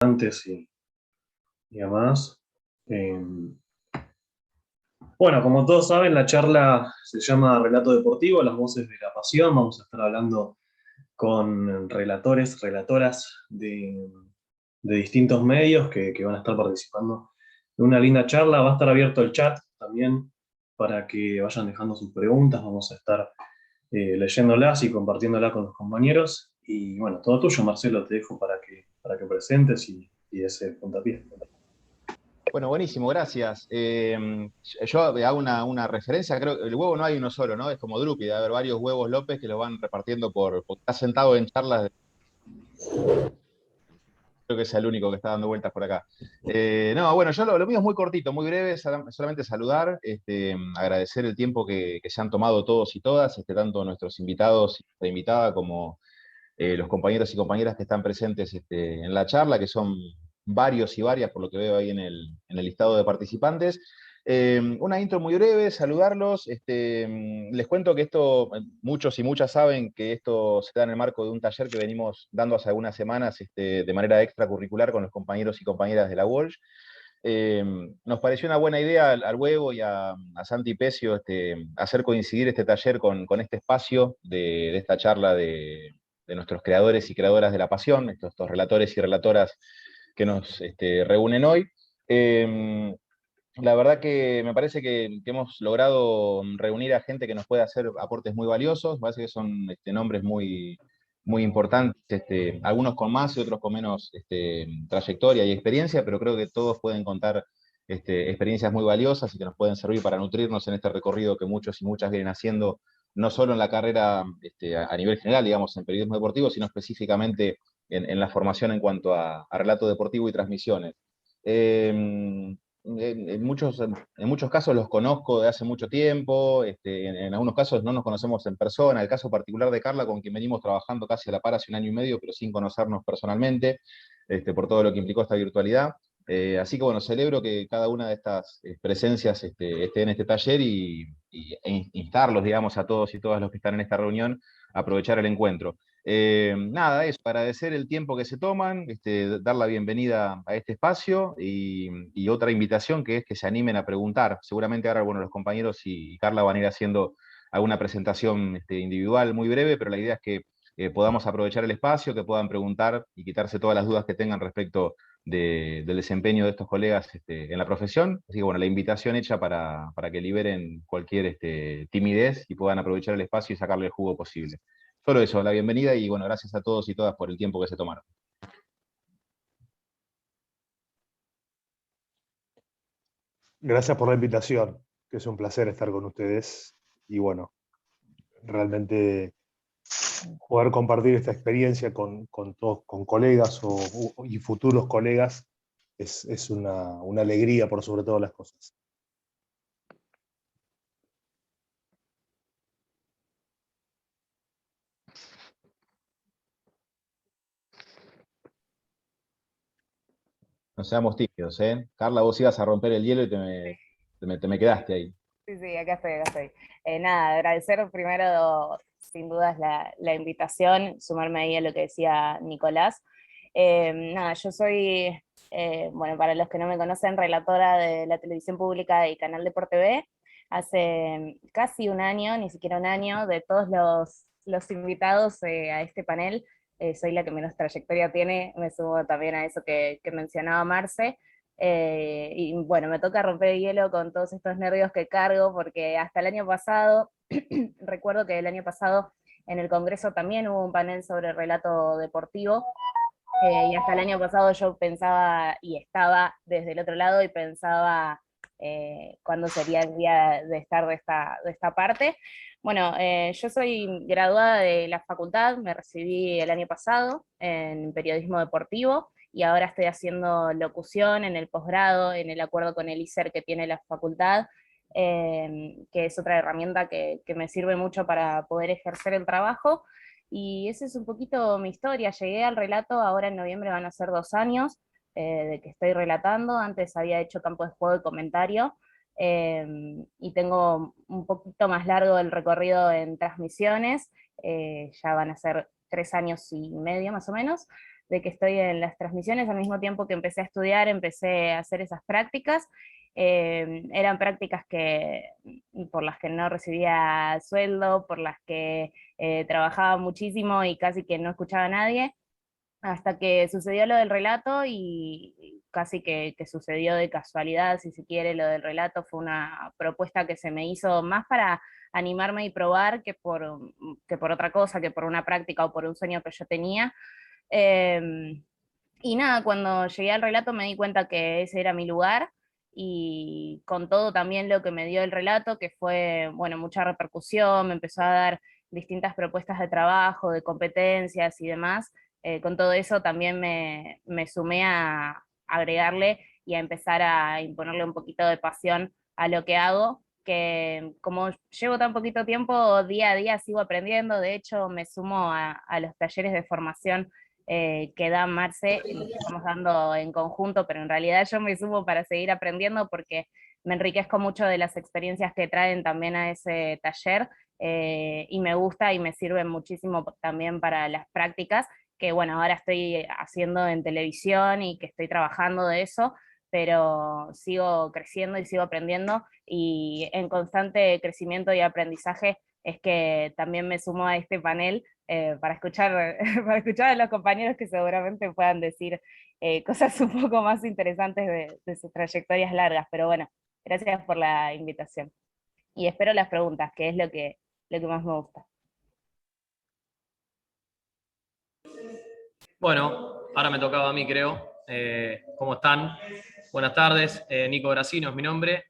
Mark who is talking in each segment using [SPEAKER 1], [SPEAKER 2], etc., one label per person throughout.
[SPEAKER 1] Antes y demás. Eh, bueno, como todos saben, la charla se llama Relato Deportivo, las voces de la pasión. Vamos a estar hablando con relatores, relatoras de distintos medios que van a estar participando de una linda charla. Va a estar abierto el chat también para que vayan dejando sus preguntas. Vamos a estar leyéndolas y compartiéndolas con los compañeros. Y bueno, todo tuyo, Marcelo, te dejo para que presentes y ese puntapié.
[SPEAKER 2] Bueno, buenísimo, gracias. Yo hago una referencia, creo que el huevo no hay uno solo, ¿no? Es como Drupi, debe haber varios huevos López que lo van repartiendo porque está sentado en charlas, creo que es el único que está dando vueltas por acá. No, bueno, yo lo mío es muy cortito, muy breve, solamente saludar, agradecer el tiempo que se han tomado todos y todas, tanto nuestros invitados y nuestra invitada como los compañeros y compañeras que están presentes en la charla, que son varios y varias, por lo que veo ahí en el listado de participantes. Una intro muy breve, saludarlos. Les cuento que esto, muchos y muchas saben que esto se da en el marco de un taller que venimos dando hace algunas semanas de manera extracurricular con los compañeros y compañeras de la Walsh. Nos pareció una buena idea al Huevo y a Santi Pecio hacer coincidir este taller con este espacio de esta charla de nuestros creadores y creadoras de la pasión, estos relatores y relatoras que nos reúnen hoy. Eh, la verdad que me parece que hemos logrado reunir a gente que nos puede hacer aportes muy valiosos. Me parece que son nombres muy importantes, algunos con más y otros con menos trayectoria y experiencia, pero creo que todos pueden contar experiencias muy valiosas y que nos pueden servir para nutrirnos en este recorrido que muchos y muchas vienen haciendo, no solo en la carrera a nivel general, digamos, en periodismo deportivo, sino específicamente en la formación en cuanto a relato deportivo y transmisiones. En muchos casos los conozco de hace mucho tiempo, en algunos casos no nos conocemos en persona. El caso particular de Carla, con quien venimos trabajando casi a la par hace 1 año y medio, pero sin conocernos personalmente, por todo lo que implicó esta virtualidad. Así que bueno, celebro que cada una de estas presencias esté en este taller e instarlos, digamos, a todos y todas los que están en esta reunión a aprovechar el encuentro. Nada, eso, agradecer el tiempo que se toman, dar la bienvenida a este espacio y otra invitación que es que se animen a preguntar. Seguramente ahora, bueno, los compañeros y Carla van a ir haciendo alguna presentación individual muy breve, pero la idea es que podamos aprovechar el espacio, que puedan preguntar y quitarse todas las dudas que tengan respecto del desempeño de estos colegas en la profesión. Así que bueno, la invitación hecha para que liberen cualquier timidez y puedan aprovechar el espacio y sacarle el jugo posible. Solo eso, la bienvenida y bueno, gracias a todos y todas por el tiempo que se tomaron.
[SPEAKER 3] Gracias por la invitación, que es un placer estar con ustedes y bueno, realmente poder compartir esta experiencia con colegas y futuros colegas es una alegría por sobre todas las cosas.
[SPEAKER 2] No seamos tímidos, ¿eh? Carla, vos ibas a romper el hielo y te me quedaste ahí.
[SPEAKER 4] Sí, sí, acá estoy, acá estoy. Nada, agradecer primero, sin dudas, la invitación, sumarme ahí a lo que decía Nicolás. Nada, yo soy, bueno, para los que no me conocen, relatora de la televisión pública y Canal Deporte TV. Hace casi un año, ni siquiera un año, de todos los invitados a este panel, soy la que menos trayectoria tiene, me sumo también a eso que mencionaba Marce. Y bueno, me toca romper el hielo con todos estos nervios que cargo, porque hasta el año pasado, recuerdo que el año pasado en el Congreso también hubo un panel sobre relato deportivo, y hasta el año pasado yo pensaba y estaba desde el otro lado y pensaba cuándo sería el día de estar de esta parte. Bueno, yo soy graduada de la facultad, me recibí el año pasado en periodismo deportivo y ahora estoy haciendo locución en el posgrado, en el acuerdo con el ISER que tiene la facultad, que es otra herramienta que me sirve mucho para poder ejercer el trabajo. Y esa es un poquito mi historia. Llegué al relato, ahora en noviembre van a ser 2 años de que estoy relatando. Antes había hecho campo de juego y comentario, y tengo un poquito más largo el recorrido en transmisiones. Ya van a ser 3 años y medio más o menos. de que estoy en las transmisiones, al mismo tiempo que empecé a estudiar, empecé a hacer esas prácticas. Eran prácticas por las que no recibía sueldo, por las que trabajaba muchísimo y casi que no escuchaba a nadie, hasta que sucedió lo del relato y casi que sucedió de casualidad, si se quiere, lo del relato fue una propuesta que se me hizo más para animarme y probar que por otra cosa, que por una práctica o por un sueño que yo tenía. Eh, y nada, cuando llegué al relato me di cuenta que ese era mi lugar y con todo también lo que me dio el relato, que fue, bueno, mucha repercusión, me empezó a dar distintas propuestas de trabajo, de competencias y demás. Con todo eso también me sumé a agregarle y a empezar a imponerle un poquito de pasión a lo que hago, que como llevo tan poquito tiempo, día a día sigo aprendiendo. De hecho me sumo a los talleres de formación que da Marce, los estamos dando en conjunto, pero en realidad yo me sumo para seguir aprendiendo porque me enriquezco mucho de las experiencias que traen también a ese taller, y me gusta y me sirve muchísimo también para las prácticas, que bueno, ahora estoy haciendo en televisión y que estoy trabajando de eso, pero sigo creciendo y sigo aprendiendo, y en constante crecimiento y aprendizaje es que también me sumo a este panel para escuchar, para escuchar a los compañeros que seguramente puedan decir cosas un poco más interesantes de sus trayectorias largas. Pero bueno, gracias por la invitación. Y espero las preguntas, que es lo que más me gusta.
[SPEAKER 5] Bueno, ahora me tocaba a mí, creo. ¿Cómo están? Buenas tardes. Nico Gracino es mi nombre.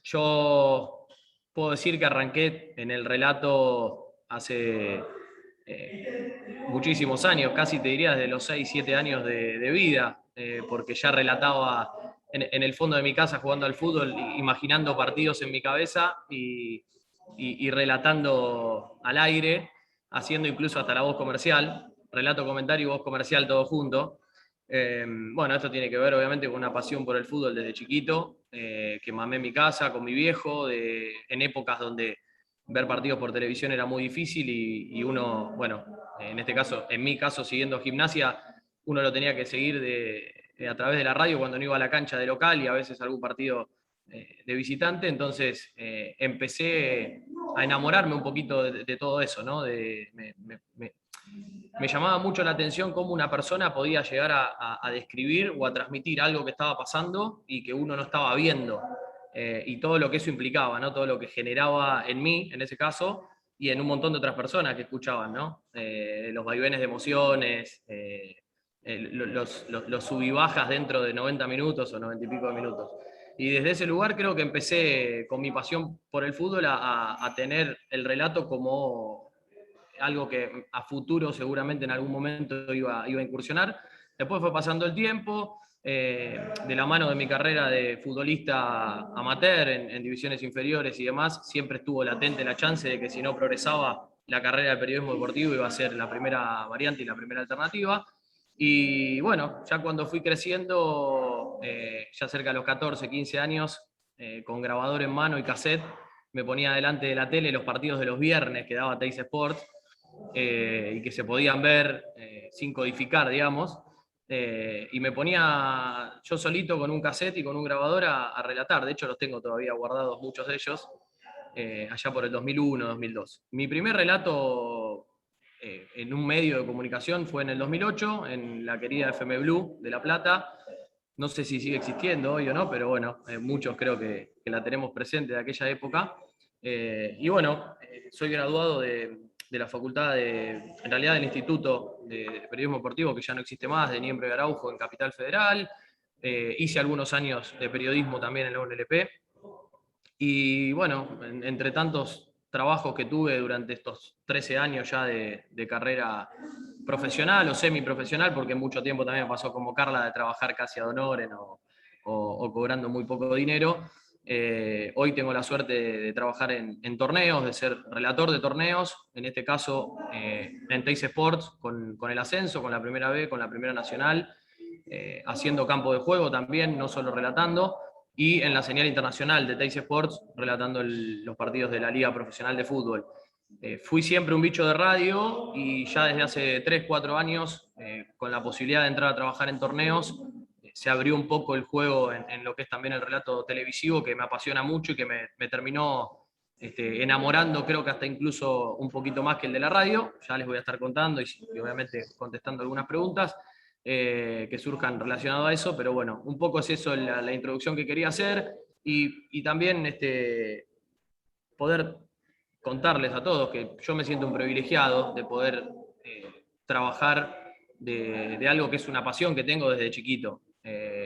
[SPEAKER 5] Yo puedo decir que arranqué en el relato hace muchísimos años, casi te diría desde los 6, 7 años de vida, porque ya relataba en el fondo de mi casa jugando al fútbol, imaginando partidos en mi cabeza y relatando al aire, haciendo incluso hasta la voz comercial, relato, comentario y voz comercial todo junto. Bueno, esto tiene que ver obviamente con una pasión por el fútbol desde chiquito, que mamé en mi casa con mi viejo, en épocas donde ver partidos por televisión era muy difícil y uno, bueno, en este caso, en mi caso, siguiendo Gimnasia, uno lo tenía que seguir a través de la radio cuando no iba a la cancha de local y a veces algún partido de visitante. Entonces empecé a enamorarme un poquito de todo eso, ¿no? Me llamaba mucho la atención cómo una persona podía llegar a describir o a transmitir algo que estaba pasando y que uno no estaba viendo. Y todo lo que eso implicaba, ¿no? Todo lo que generaba en mí, en ese caso, y en un montón de otras personas que escuchaban, ¿no? Los vaivenes de emociones, los sub y bajas dentro de 90 minutos o 90 y pico de minutos. Y desde ese lugar creo que empecé con mi pasión por el fútbol a tener el relato como algo que a futuro seguramente en algún momento iba a incursionar. Después fue pasando el tiempo, de la mano de mi carrera de futbolista amateur en divisiones inferiores y demás, siempre estuvo latente la chance de que si no progresaba la carrera de periodismo deportivo iba a ser la primera variante y la primera alternativa. Y bueno, ya cuando fui creciendo, ya cerca de los 14, 15 años, con grabador en mano y cassette, me ponía delante de la tele los partidos de los viernes que daba Teis Sports, y que se podían ver sin codificar, digamos. Y me ponía yo solito con un cassette y con un grabador a relatar. De hecho, los tengo todavía guardados muchos de ellos, allá por el 2001, 2002. Mi primer relato en un medio de comunicación fue en el 2008, en la querida FM Blue de La Plata. No sé si sigue existiendo hoy o no, pero bueno, muchos creo que la tenemos presente de aquella época. Y bueno, soy graduado de la facultad en realidad del Instituto de Periodismo Deportivo, que ya no existe más, de Niembro y Araujo en Capital Federal. Hice algunos años de periodismo también en la UNLP. Y bueno, entre tantos trabajos que tuve durante estos 13 años ya de carrera profesional o semiprofesional, porque mucho tiempo también pasó como Carla de trabajar casi ad honorem o cobrando muy poco dinero. Hoy tengo la suerte de trabajar en torneos, de ser relator de torneos, en este caso en Teis Sports, con el ascenso, con la primera B, con la primera nacional, haciendo campo de juego también, no solo relatando, y en la señal internacional de Teis Sports, relatando los partidos de la Liga Profesional de Fútbol. Fui siempre un bicho de radio y ya desde hace 3, 4 años, con la posibilidad de entrar a trabajar en torneos, se abrió un poco el juego en lo que es también el relato televisivo, que me apasiona mucho y que me terminó enamorando, creo que hasta incluso un poquito más que el de la radio. Ya les voy a estar contando y obviamente contestando algunas preguntas que surjan relacionadas a eso, pero bueno, un poco es eso la introducción que quería hacer y también poder contarles a todos que yo me siento un privilegiado de poder trabajar de algo que es una pasión que tengo desde chiquito.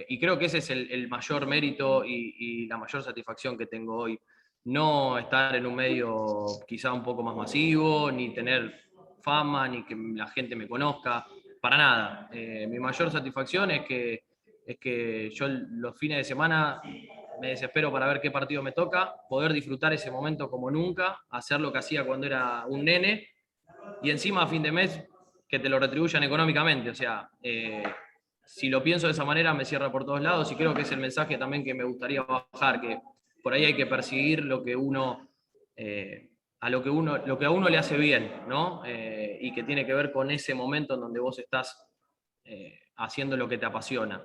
[SPEAKER 5] Y creo que ese es el mayor mérito y la mayor satisfacción que tengo hoy. No estar en un medio quizá un poco más masivo, ni tener fama, ni que la gente me conozca, para nada. Mi mayor satisfacción es que yo los fines de semana me desespero para ver qué partido me toca, poder disfrutar ese momento como nunca, hacer lo que hacía cuando era un nene, y encima a fin de mes que te lo retribuyan económicamente. O sea, si lo pienso de esa manera me cierra por todos lados y creo que es el mensaje también que me gustaría bajar, que por ahí hay que perseguir lo que uno, lo que a uno le hace bien, ¿no? Y que tiene que ver con ese momento en donde vos estás haciendo lo que te apasiona.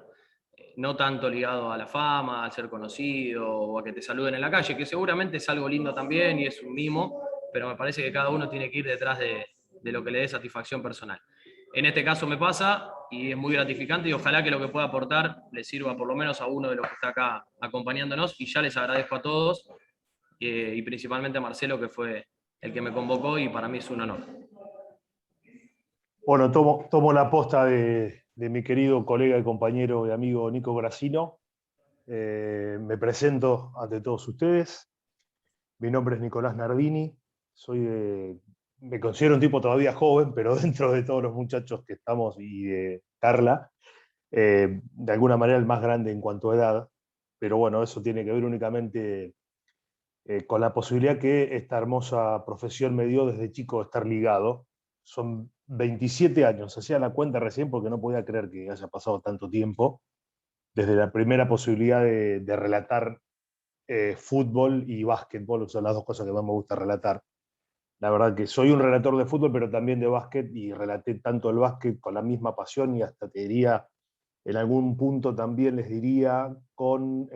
[SPEAKER 5] No tanto ligado a la fama, al ser conocido o a que te saluden en la calle, que seguramente es algo lindo también y es un mimo, pero me parece que cada uno tiene que ir detrás de lo que le dé satisfacción personal. En este caso me pasa y es muy gratificante y ojalá que lo que pueda aportar le sirva por lo menos a uno de los que está acá acompañándonos, y ya les agradezco a todos y principalmente a Marcelo, que fue el que me convocó y para mí es un honor.
[SPEAKER 3] Bueno, tomo la posta de mi querido colega y compañero y amigo Nico Gracino. Me presento ante todos ustedes. Mi nombre es Nicolás Nardini. Me considero un tipo todavía joven, pero dentro de todos los muchachos que estamos y de Carla, de alguna manera el más grande en cuanto a edad. Pero bueno, eso tiene que ver únicamente con la posibilidad que esta hermosa profesión me dio desde chico de estar ligado. Son 27 años, hacía la cuenta recién porque no podía creer que haya pasado tanto tiempo, desde la primera posibilidad de relatar fútbol y básquetbol, son las dos cosas que más me gusta relatar. La verdad que soy un relator de fútbol, pero también de básquet, y relaté tanto el básquet con la misma pasión y hasta te diría, en algún punto también les diría, con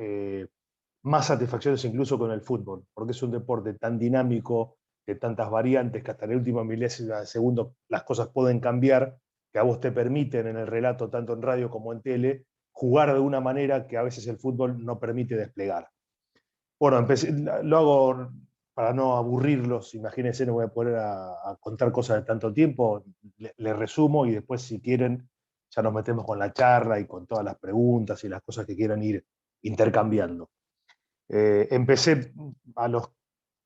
[SPEAKER 3] más satisfacciones incluso con el fútbol, porque es un deporte tan dinámico, de tantas variantes, que hasta en la última milésima de segundo las cosas pueden cambiar, que a vos te permiten en el relato, tanto en radio como en tele, jugar de una manera que a veces el fútbol no permite desplegar. Bueno, lo hago para no aburrirlos, imagínense, no voy a poner a contar cosas de tanto tiempo, le resumo y después si quieren ya nos metemos con la charla y con todas las preguntas y las cosas que quieran ir intercambiando. Empecé a los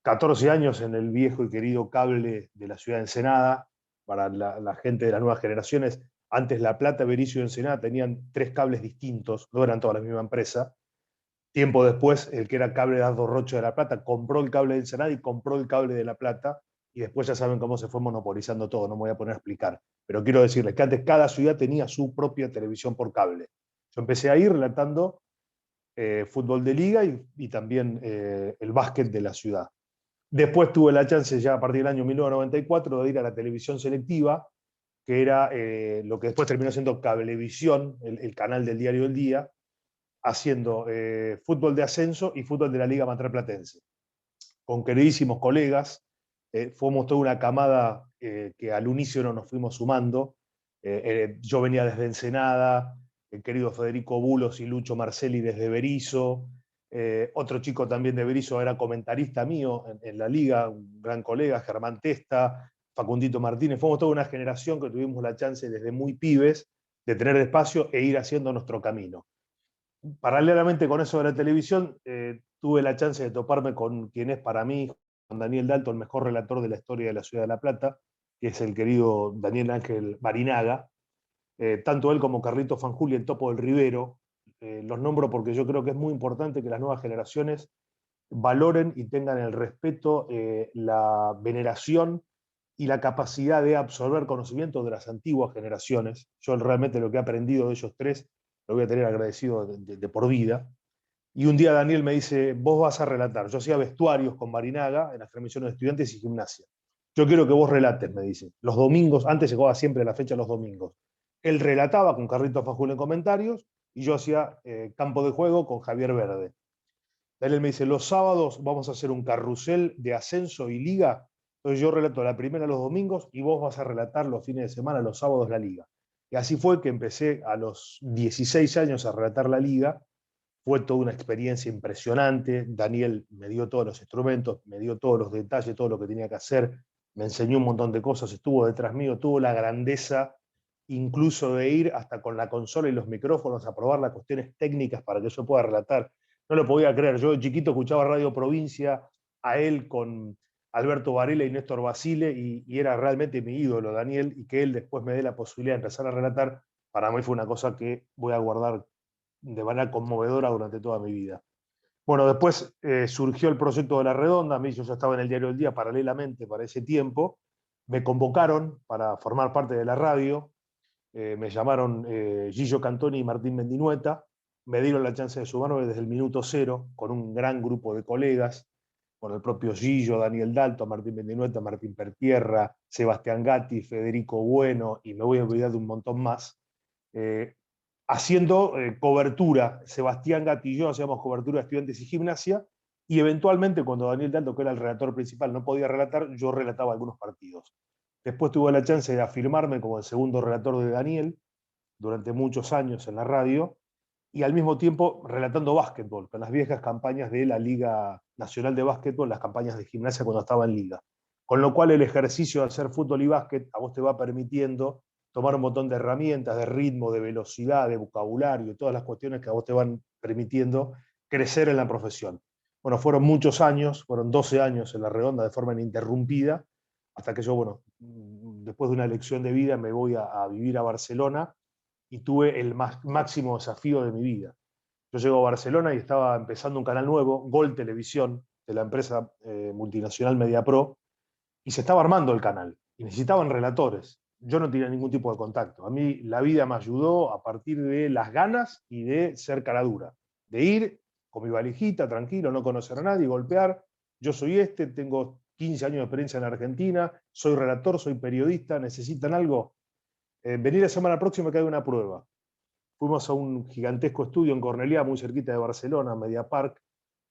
[SPEAKER 3] 14 años en el viejo y querido cable de la ciudad de Ensenada. Para la gente de las nuevas generaciones, antes La Plata, Berisso y Ensenada tenían 3 cables distintos, no eran toda la misma empresa. Tiempo después, el que era cable de Aldo Rocha de La Plata compró el cable de Ensenada y compró el cable de La Plata, y después ya saben cómo se fue monopolizando todo, no me voy a poner a explicar. Pero quiero decirles que antes cada ciudad tenía su propia televisión por cable. Yo empecé ahí relatando fútbol de liga y también el básquet de la ciudad. Después tuve la chance, ya a partir del año 1994, de ir a la televisión selectiva, que era lo que después terminó siendo Cablevisión, el canal del diario El Día, haciendo fútbol de ascenso y fútbol de la Liga Marplatense. Con queridísimos colegas, fuimos toda una camada que al unísono nos fuimos sumando. Yo venía desde Ensenada, el querido Federico Bulos y Lucho Marcelli desde Berisso, otro chico también de Berisso era comentarista mío en la liga, un gran colega, Germán Testa, Facundito Martínez. Fuimos toda una generación que tuvimos la chance desde muy pibes de tener espacio e ir haciendo nuestro camino. Paralelamente con eso de la televisión, tuve la chance de toparme con quien es para mí, con Daniel Dalto, el mejor relator de la historia de la ciudad de La Plata, que es el querido Daniel Ángel Barinaga. Tanto él como Carlito Fanjuli, el Topo del Rivero, los nombro porque yo creo que es muy importante que las nuevas generaciones valoren y tengan el respeto, la veneración y la capacidad de absorber conocimiento de las antiguas generaciones. Yo realmente lo que he aprendido de ellos tres lo voy a tener agradecido de por vida. Y un día Daniel me dice, vos vas a relatar. Yo hacía vestuarios con Barinaga en las transmisiones de Estudiantes y Gimnasia. yo quiero que vos relates, me dice. Los domingos, antes se jugaba siempre la fecha los domingos. Él relataba con Carlitos Fajul en comentarios y yo hacía campo de juego con Javier Verde. Él me dice, los sábados vamos a hacer un carrusel de ascenso y liga. Entonces yo relato la primera los domingos y vos vas a relatar los fines de semana, los sábados, la liga. Y así fue que empecé a los 16 años a relatar la liga. Fue toda una experiencia impresionante. Daniel me dio todos los instrumentos, me dio todos los detalles, todo lo que tenía que hacer, me enseñó un montón de cosas, estuvo detrás mío, tuvo la grandeza incluso de ir hasta con la consola y los micrófonos a probar las cuestiones técnicas para que yo pueda relatar. No lo podía creer. Yo de chiquito escuchaba Radio Provincia, a él con Alberto Varela y Néstor Basile, y era realmente mi ídolo, Daniel, y que él después me dé la posibilidad de empezar a relatar, para mí fue una cosa que voy a guardar de manera conmovedora durante toda mi vida. Bueno, después surgió el proyecto de La Redonda. A mí yo ya estaba en el Diario del Día paralelamente para ese tiempo. Me convocaron para formar parte de la radio. Me llamaron Gillo Cantoni y Martín Mendinueta. Me dieron la chance de sumarme desde el minuto cero con un gran grupo de colegas, con el propio Gillo, Daniel Dalto, Martín Mendinueta, Martín Pertierra, Sebastián Gatti, Federico Bueno, y me voy a olvidar de un montón más. Haciendo cobertura. Sebastián Gatti y yo hacíamos cobertura de Estudiantes y Gimnasia, y eventualmente cuando Daniel Dalto, que era el relator principal, no podía relatar, yo relataba algunos partidos. Después tuve la chance de afirmarme como el segundo relator de Daniel durante muchos años en la radio, y al mismo tiempo relatando básquetbol, con las viejas campañas de la Liga Nacional de Básquetbol, las campañas de Gimnasia cuando estaba en liga. Con lo cual el ejercicio de hacer fútbol y básquet a vos te va permitiendo tomar un montón de herramientas, de ritmo, de velocidad, de vocabulario, todas las cuestiones que a vos te van permitiendo crecer en la profesión. Bueno, fueron muchos años, fueron 12 años en La Redonda de forma ininterrumpida, hasta que yo, bueno, después de una elección de vida me voy a vivir a Barcelona, y tuve el máximo desafío de mi vida. Yo llego a Barcelona y estaba empezando un canal nuevo, Gol Televisión, de la empresa multinacional MediaPro, y se estaba armando el canal, y necesitaban relatores. Yo no tenía ningún tipo de contacto. A mí la vida me ayudó a partir de las ganas y de ser cara dura, de ir con mi valijita, tranquilo, no conocer a nadie, golpear. Yo soy tengo 15 años de experiencia en Argentina, soy relator, soy periodista, ¿necesitan algo? Venir la semana próxima que haga una prueba. Fuimos a un gigantesco estudio en Cornellá, muy cerquita de Barcelona, Media Park,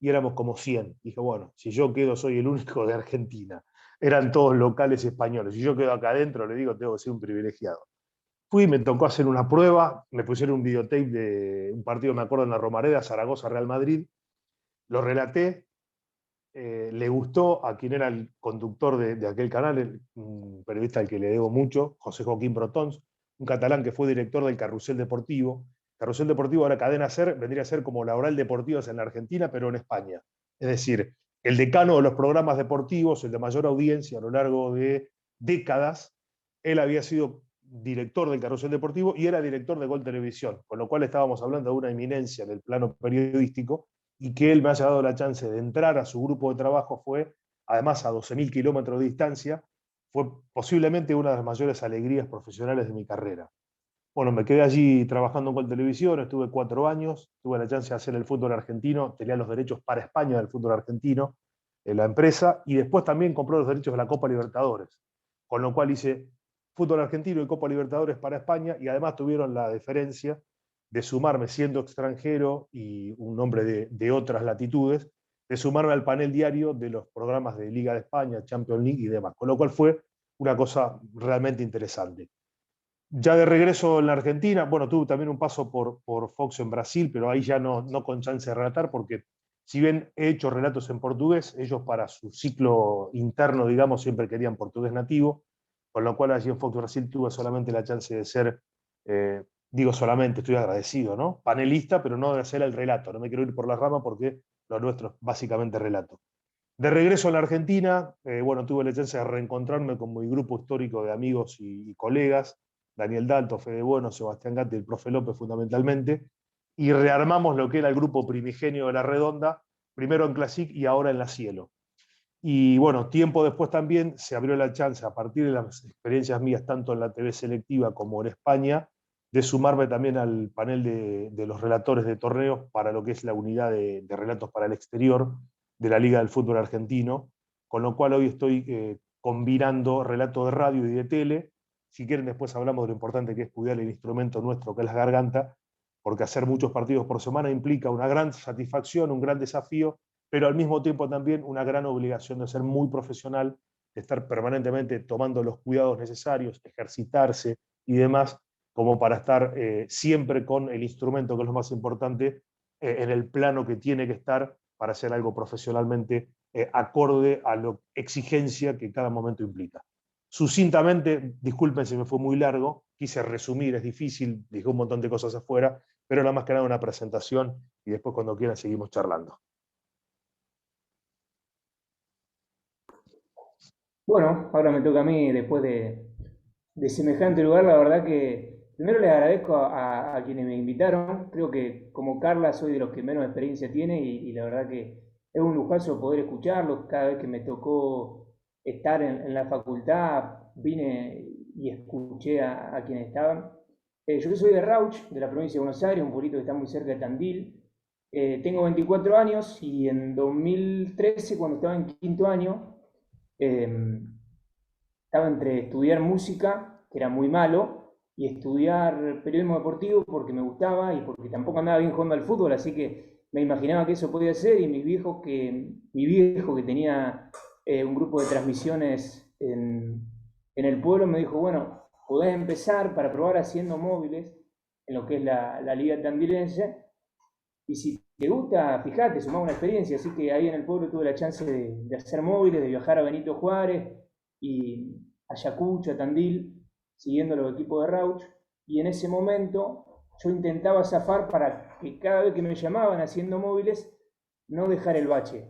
[SPEAKER 3] y éramos como 100. Dije, bueno, si yo quedo, soy el único de Argentina. Eran todos locales españoles. Si yo quedo acá adentro, le digo, tengo que ser un privilegiado. Fui, me tocó hacer una prueba, me pusieron un videotape de un partido, me acuerdo, en la Romareda, Zaragoza, Real Madrid. Lo relaté, le gustó a quien era el conductor de aquel canal, un periodista al que le debo mucho, José Joaquín Brotons, un catalán que fue director del Carrusel Deportivo. Carrusel Deportivo era Cadena SER, vendría a ser como la Oral Deportivos en la Argentina, pero en España. Es decir, el decano de los programas deportivos, el de mayor audiencia a lo largo de décadas. Él había sido director del Carrusel Deportivo y era director de Gol Televisión, con lo cual estábamos hablando de una eminencia en el plano periodístico, y que él me haya dado la chance de entrar a su grupo de trabajo fue, además a 12.000 kilómetros de distancia, fue posiblemente una de las mayores alegrías profesionales de mi carrera. Bueno, me quedé allí trabajando con televisión, estuve 4 años, tuve la chance de hacer el fútbol argentino, tenía los derechos para España del fútbol argentino, en la empresa, y después también compró los derechos de la Copa Libertadores, con lo cual hice fútbol argentino y Copa Libertadores para España, y además tuvieron la deferencia de sumarme, siendo extranjero y un hombre de otras latitudes, de sumarme al panel diario de los programas de Liga de España, Champions League y demás, con lo cual fue una cosa realmente interesante. Ya de regreso en la Argentina, bueno, tuve también un paso por Fox en Brasil, pero ahí ya no con chance de relatar, porque si bien he hecho relatos en portugués, ellos para su ciclo interno, digamos, siempre querían portugués nativo, con lo cual allí en Fox Brasil tuve solamente la chance de ser, digo solamente, estoy agradecido, ¿no? Panelista, pero no de hacer el relato, no me quiero ir por la rama porque lo nuestro es básicamente relato. De regreso en la Argentina, bueno, tuve la chance de reencontrarme con mi grupo histórico de amigos y colegas, Daniel Dalto, Fede Bueno, Sebastián Gatti, el profe López fundamentalmente, y rearmamos lo que era el grupo primigenio de La Redonda, primero en Classic y ahora en La Cielo. Y bueno, tiempo después también se abrió la chance, a partir de las experiencias mías, tanto en la TV selectiva como en España, de sumarme también al panel de los relatores de torneos para lo que es la unidad de relatos para el exterior de la Liga del Fútbol Argentino, con lo cual hoy estoy combinando relato de radio y de tele. Si quieren después hablamos de lo importante que es cuidar el instrumento nuestro, que es la garganta, porque hacer muchos partidos por semana implica una gran satisfacción, un gran desafío, pero al mismo tiempo también una gran obligación de ser muy profesional, de estar permanentemente tomando los cuidados necesarios, ejercitarse y demás, como para estar siempre con el instrumento, que es lo más importante, en el plano que tiene que estar para hacer algo profesionalmente acorde a la exigencia que cada momento implica. Sucintamente, disculpen si me fue muy largo, quise resumir, es difícil, dije un montón de cosas afuera, pero era más que nada una presentación y después cuando quieran seguimos charlando.
[SPEAKER 6] Bueno, ahora me toca a mí, después de semejante lugar, la verdad que primero les agradezco a quienes me invitaron. Creo que como Carla soy de los que menos experiencia tiene y la verdad que es un lujazo poder escucharlos. Cada vez que me tocó estar en la facultad, vine y escuché a quienes estaban. Yo soy de Rauch, de la provincia de Buenos Aires, un pueblito que está muy cerca de Tandil. Tengo 24 años y en 2013, cuando estaba en quinto año, estaba entre estudiar música, que era muy malo, y estudiar periodismo deportivo porque me gustaba y porque tampoco andaba bien jugando al fútbol, así que me imaginaba que eso podía ser, y mi viejo que tenía un grupo de transmisiones en el pueblo me dijo, bueno, podés empezar para probar haciendo móviles en lo que es la liga tandilense, y si te gusta, fíjate, sumá una experiencia. Así que ahí en el pueblo tuve la chance de hacer móviles, de viajar a Benito Juárez y a Ayacucho, a Tandil, siguiendo los equipos de Rauch. Y en ese momento yo intentaba zafar para que cada vez que me llamaban haciendo móviles, no dejar el bache.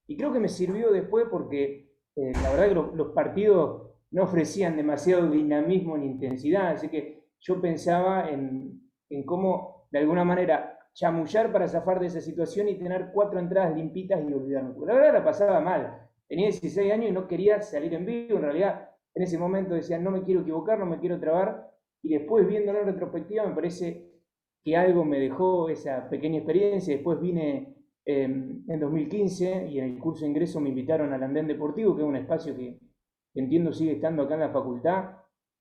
[SPEAKER 6] Y creo que me sirvió después porque la verdad que los partidos no ofrecían demasiado dinamismo ni intensidad, así que yo pensaba en cómo de alguna manera chamullar para zafar de esa situación y tener 4 entradas limpitas y olvidarme. Porque la verdad la pasaba mal. Tenía 16 años y no quería salir en vivo. En realidad, en ese momento decía, no me quiero equivocar, no me quiero trabar. Y después, viéndolo en retrospectiva, me parece que algo me dejó esa pequeña experiencia. Después vine en 2015 y en el curso de ingreso me invitaron al Andén Deportivo, que es un espacio que entiendo sigue estando acá en la facultad.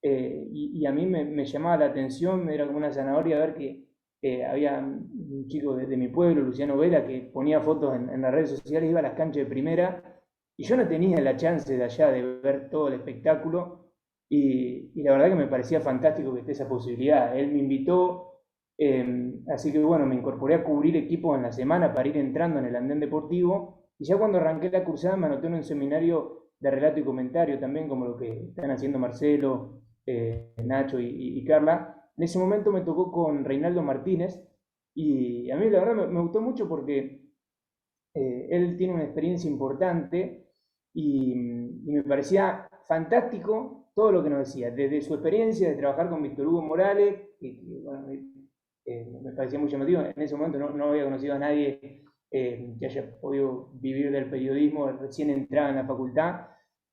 [SPEAKER 6] Y a mí me llamaba la atención, era como una zanahoria ver que había un chico de mi pueblo, Luciano Vela, que ponía fotos en las redes sociales, iba a las canchas de primera, y yo no tenía la chance de allá de ver todo el espectáculo, y la verdad que me parecía fantástico que esté esa posibilidad. Él me invitó, así que bueno, me incorporé a cubrir equipos en la semana para ir entrando en el andén deportivo, y ya cuando arranqué la cursada me anoté en un seminario de relato y comentario, también como lo que están haciendo Marcelo, Nacho y Carla. En ese momento me tocó con Reinaldo Martínez, y a mí la verdad me gustó mucho porque él tiene una experiencia importante y me parecía fantástico todo lo que nos decía, desde su experiencia de trabajar con Víctor Hugo Morales, que bueno, me parecía muy llamativo. En ese momento no había conocido a nadie que haya podido vivir del periodismo, recién entraba en la facultad,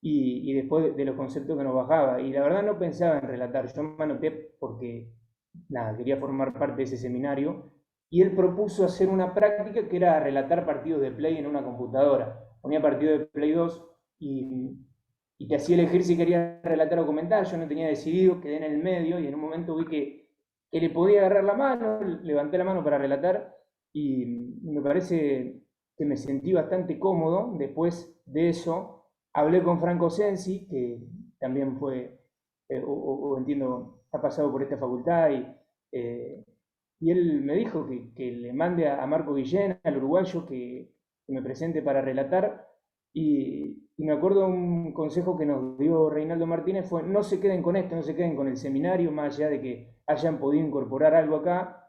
[SPEAKER 6] y después de los conceptos que nos bajaba. Y la verdad no pensaba en relatar, yo me anoté porque nada, quería formar parte de ese seminario, y él propuso hacer una práctica que era relatar partidos de Play en una computadora. Ponía partidos de Play 2 y te hacía elegir si querías relatar o comentar. Yo no tenía decidido, quedé en el medio, y en un momento vi que le podía agarrar la mano, levanté la mano para relatar, y me parece que me sentí bastante cómodo. Después de eso hablé con Franco Sensi, que también fue, o entiendo, ha pasado por esta facultad, y él me dijo que le mande a Marco Guillén, al uruguayo, que me presente para relatar. Y me acuerdo un consejo que nos dio Reinaldo Martínez fue: no se queden con esto, no se queden con el seminario, más allá de que hayan podido incorporar algo acá,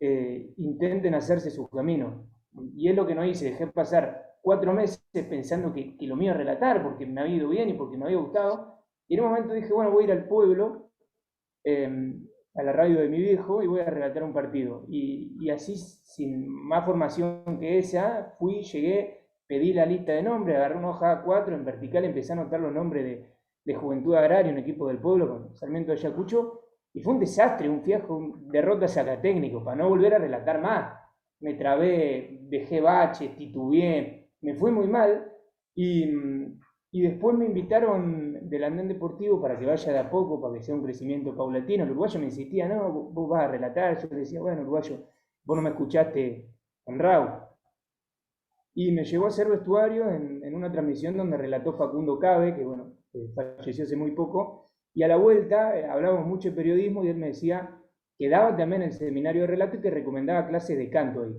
[SPEAKER 6] intenten hacerse sus caminos. Y es lo que no hice, dejé pasar 4 meses pensando que lo mío era relatar, porque me había ido bien y porque me había gustado, y en un momento dije, bueno, voy a ir al pueblo, a la radio de mi viejo, y voy a relatar un partido. Y así, sin más formación que esa, fui, llegué, pedí la lista de nombres, agarré una hoja A4 en vertical, empecé a anotar los nombres de Juventud Agraria, un equipo del pueblo con Sarmiento de Ayacucho, y fue un desastre, un fiasco, derrota sacatécnico, para no volver a relatar más. Me trabé, dejé baches, titubeé, me fue muy mal, y Y después me invitaron del andén deportivo para que vaya de a poco, para que sea un crecimiento paulatino. El uruguayo me insistía, no, vos vas a relatar. Yo le decía, bueno, uruguayo, vos no me escuchaste en RAU. Y me llevó a hacer vestuario en una transmisión donde relató Facundo Cabe, que bueno, falleció hace muy poco. Y a la vuelta hablábamos mucho de periodismo y él me decía que daba también el seminario de relato y que recomendaba clases de canto ahí.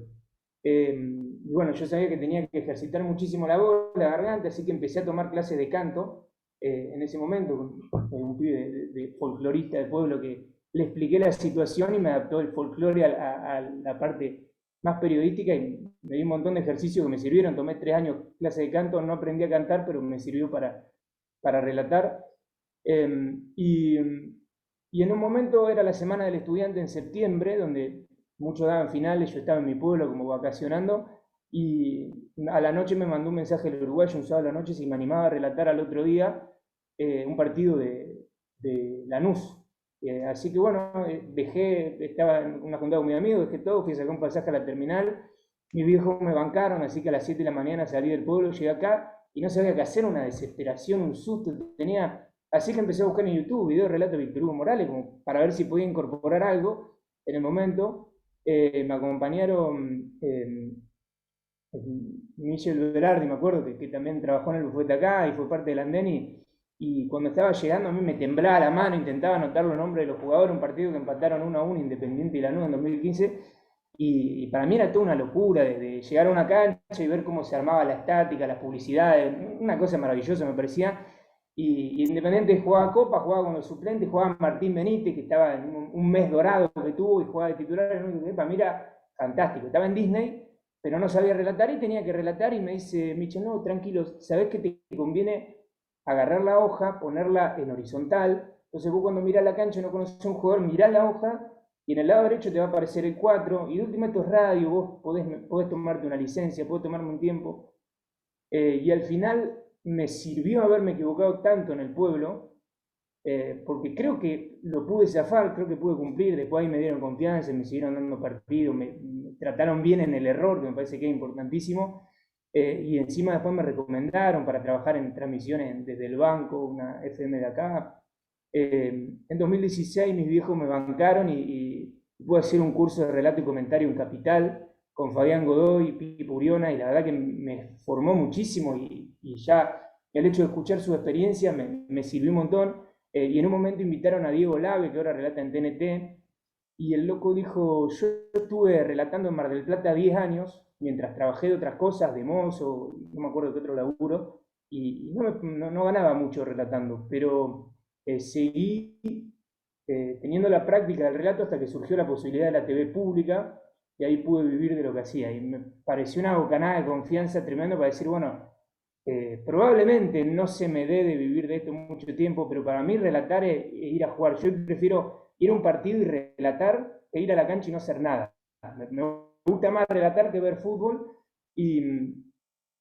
[SPEAKER 6] Y bueno, yo sabía que tenía que ejercitar muchísimo la voz, la garganta, así que empecé a tomar clases de canto en ese momento, con un pibe de folclorista del pueblo que le expliqué la situación y me adaptó el folclore a la parte más periodística y me di un montón de ejercicios que me sirvieron. Tomé 3 años clase de canto, no aprendí a cantar, pero me sirvió para relatar. Y, y en un momento era la Semana del Estudiante en septiembre, donde muchos daban finales, yo estaba en mi pueblo como vacacionando, y a la noche me mandó un mensaje el uruguayo un sábado a la noche si me animaba a relatar al otro día un partido de Lanús. Así que bueno, estaba en una juntada con mi amigo, dejé todo, fui a sacar un pasaje a la terminal, mis viejos me bancaron, así que a las 7 de la mañana salí del pueblo, llegué acá y no sabía qué hacer, una desesperación, un susto tenía. Así que empecé a buscar en YouTube videos de relato de Víctor Hugo Morales, como para ver si podía incorporar algo en el momento. Me acompañaron Michel Berardi, me acuerdo, que también trabajó en el bufete acá y fue parte del andén. Y cuando estaba llegando a mí me temblaba la mano, intentaba anotar los nombres de los jugadores, un partido que empataron 1-1 Independiente y Lanús en 2015. Y para mí era toda una locura de llegar a una cancha y ver cómo se armaba la estática, las publicidades, una cosa maravillosa me parecía. Y Independiente jugaba Copa, jugaba con los suplentes, jugaba Martín Benítez, que estaba en un mes dorado que tuvo y jugaba de titular. Para mí era fantástico. Estaba en Disney, pero no sabía relatar y tenía que relatar. Y me dice, Michel, no, tranquilo, ¿sabés que te conviene agarrar la hoja, ponerla en horizontal? Entonces vos cuando mirás la cancha y no conoces a un jugador, mirás la hoja y en el lado derecho te va a aparecer el 4. Y de última esto es radio, vos podés tomarte una licencia, podés tomarme un tiempo. Y al final me sirvió haberme equivocado tanto en el pueblo, porque creo que lo pude zafar, creo que pude cumplir. Después ahí me dieron confianza, me siguieron dando partido, me trataron bien en el error, que me parece que es importantísimo. Y encima después me recomendaron para trabajar en transmisiones desde el banco, una FM de acá. En 2016 mis viejos me bancaron y pude hacer un curso de relato y comentario en Capital con Fabián Godoy y Pipo Uriona, y la verdad que me formó muchísimo y ya el hecho de escuchar su experiencia me sirvió un montón. Y en un momento invitaron a Diego Lave, que ahora relata en TNT, y el loco dijo, yo estuve relatando en Mar del Plata 10 años, mientras trabajé de otras cosas, de mozo, no me acuerdo qué otro laburo, y no ganaba mucho relatando, pero seguí teniendo la práctica del relato hasta que surgió la posibilidad de la TV pública, y ahí pude vivir de lo que hacía. Y me pareció una bocanada de confianza tremenda para decir, bueno, probablemente no se me dé de vivir de esto mucho tiempo, pero para mí relatar es ir a jugar. Yo prefiero ir a un partido y relatar que ir a la cancha y no hacer nada. Me gusta más relatar que ver fútbol. Y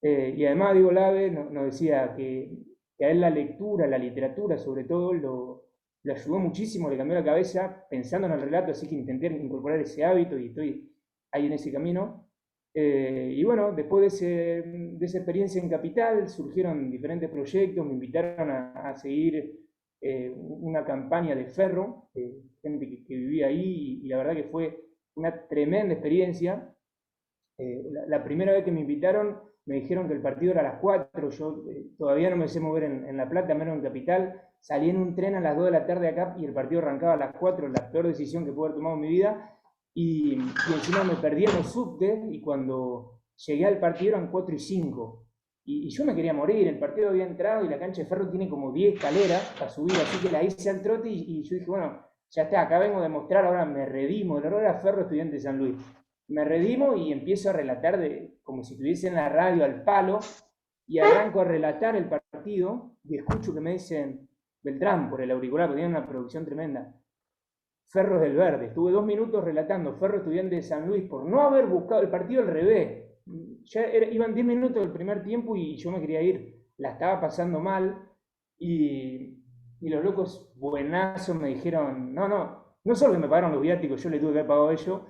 [SPEAKER 6] además Diego Lave nos decía que a él la lectura, la literatura sobre todo, le ayudó muchísimo, le cambió la cabeza pensando en el relato, así que intenté incorporar ese hábito y estoy ahí en ese camino. Y bueno, después de esa experiencia en Capital surgieron diferentes proyectos, me invitaron a seguir una campaña de Ferro, gente que vivía ahí, y la verdad que fue una tremenda experiencia. La primera vez que me invitaron me dijeron que el partido era a las 4, yo todavía no me sé mover en La Plata, menos en Capital, salí en un tren a las 2 de la tarde acá y el partido arrancaba a las 4, la peor decisión que pude haber tomado en mi vida. Y encima me perdí en los subtes y cuando llegué al partido eran 4:05. Y yo me quería morir, el partido había entrado y la cancha de Ferro tiene como 10 escaleras para subir, así que la hice al trote y yo dije, bueno, ya está, acá vengo a demostrar, ahora me redimo. El error era Ferro Estudiante de San Luis. Me redimo y empiezo a relatar como si estuviese en la radio al palo y arranco a relatar el partido y escucho que me dicen Beltrán por el auricular, porque tienen una producción tremenda. Ferro del Verde. Estuve 2 minutos relatando Ferro Estudiante de San Luis por no haber buscado el partido al revés. Ya iban 10 minutos del primer tiempo y yo me quería ir. La estaba pasando mal y los locos buenazos me dijeron, no solo que me pagaron los viáticos, yo le tuve que haber pagado a ellos,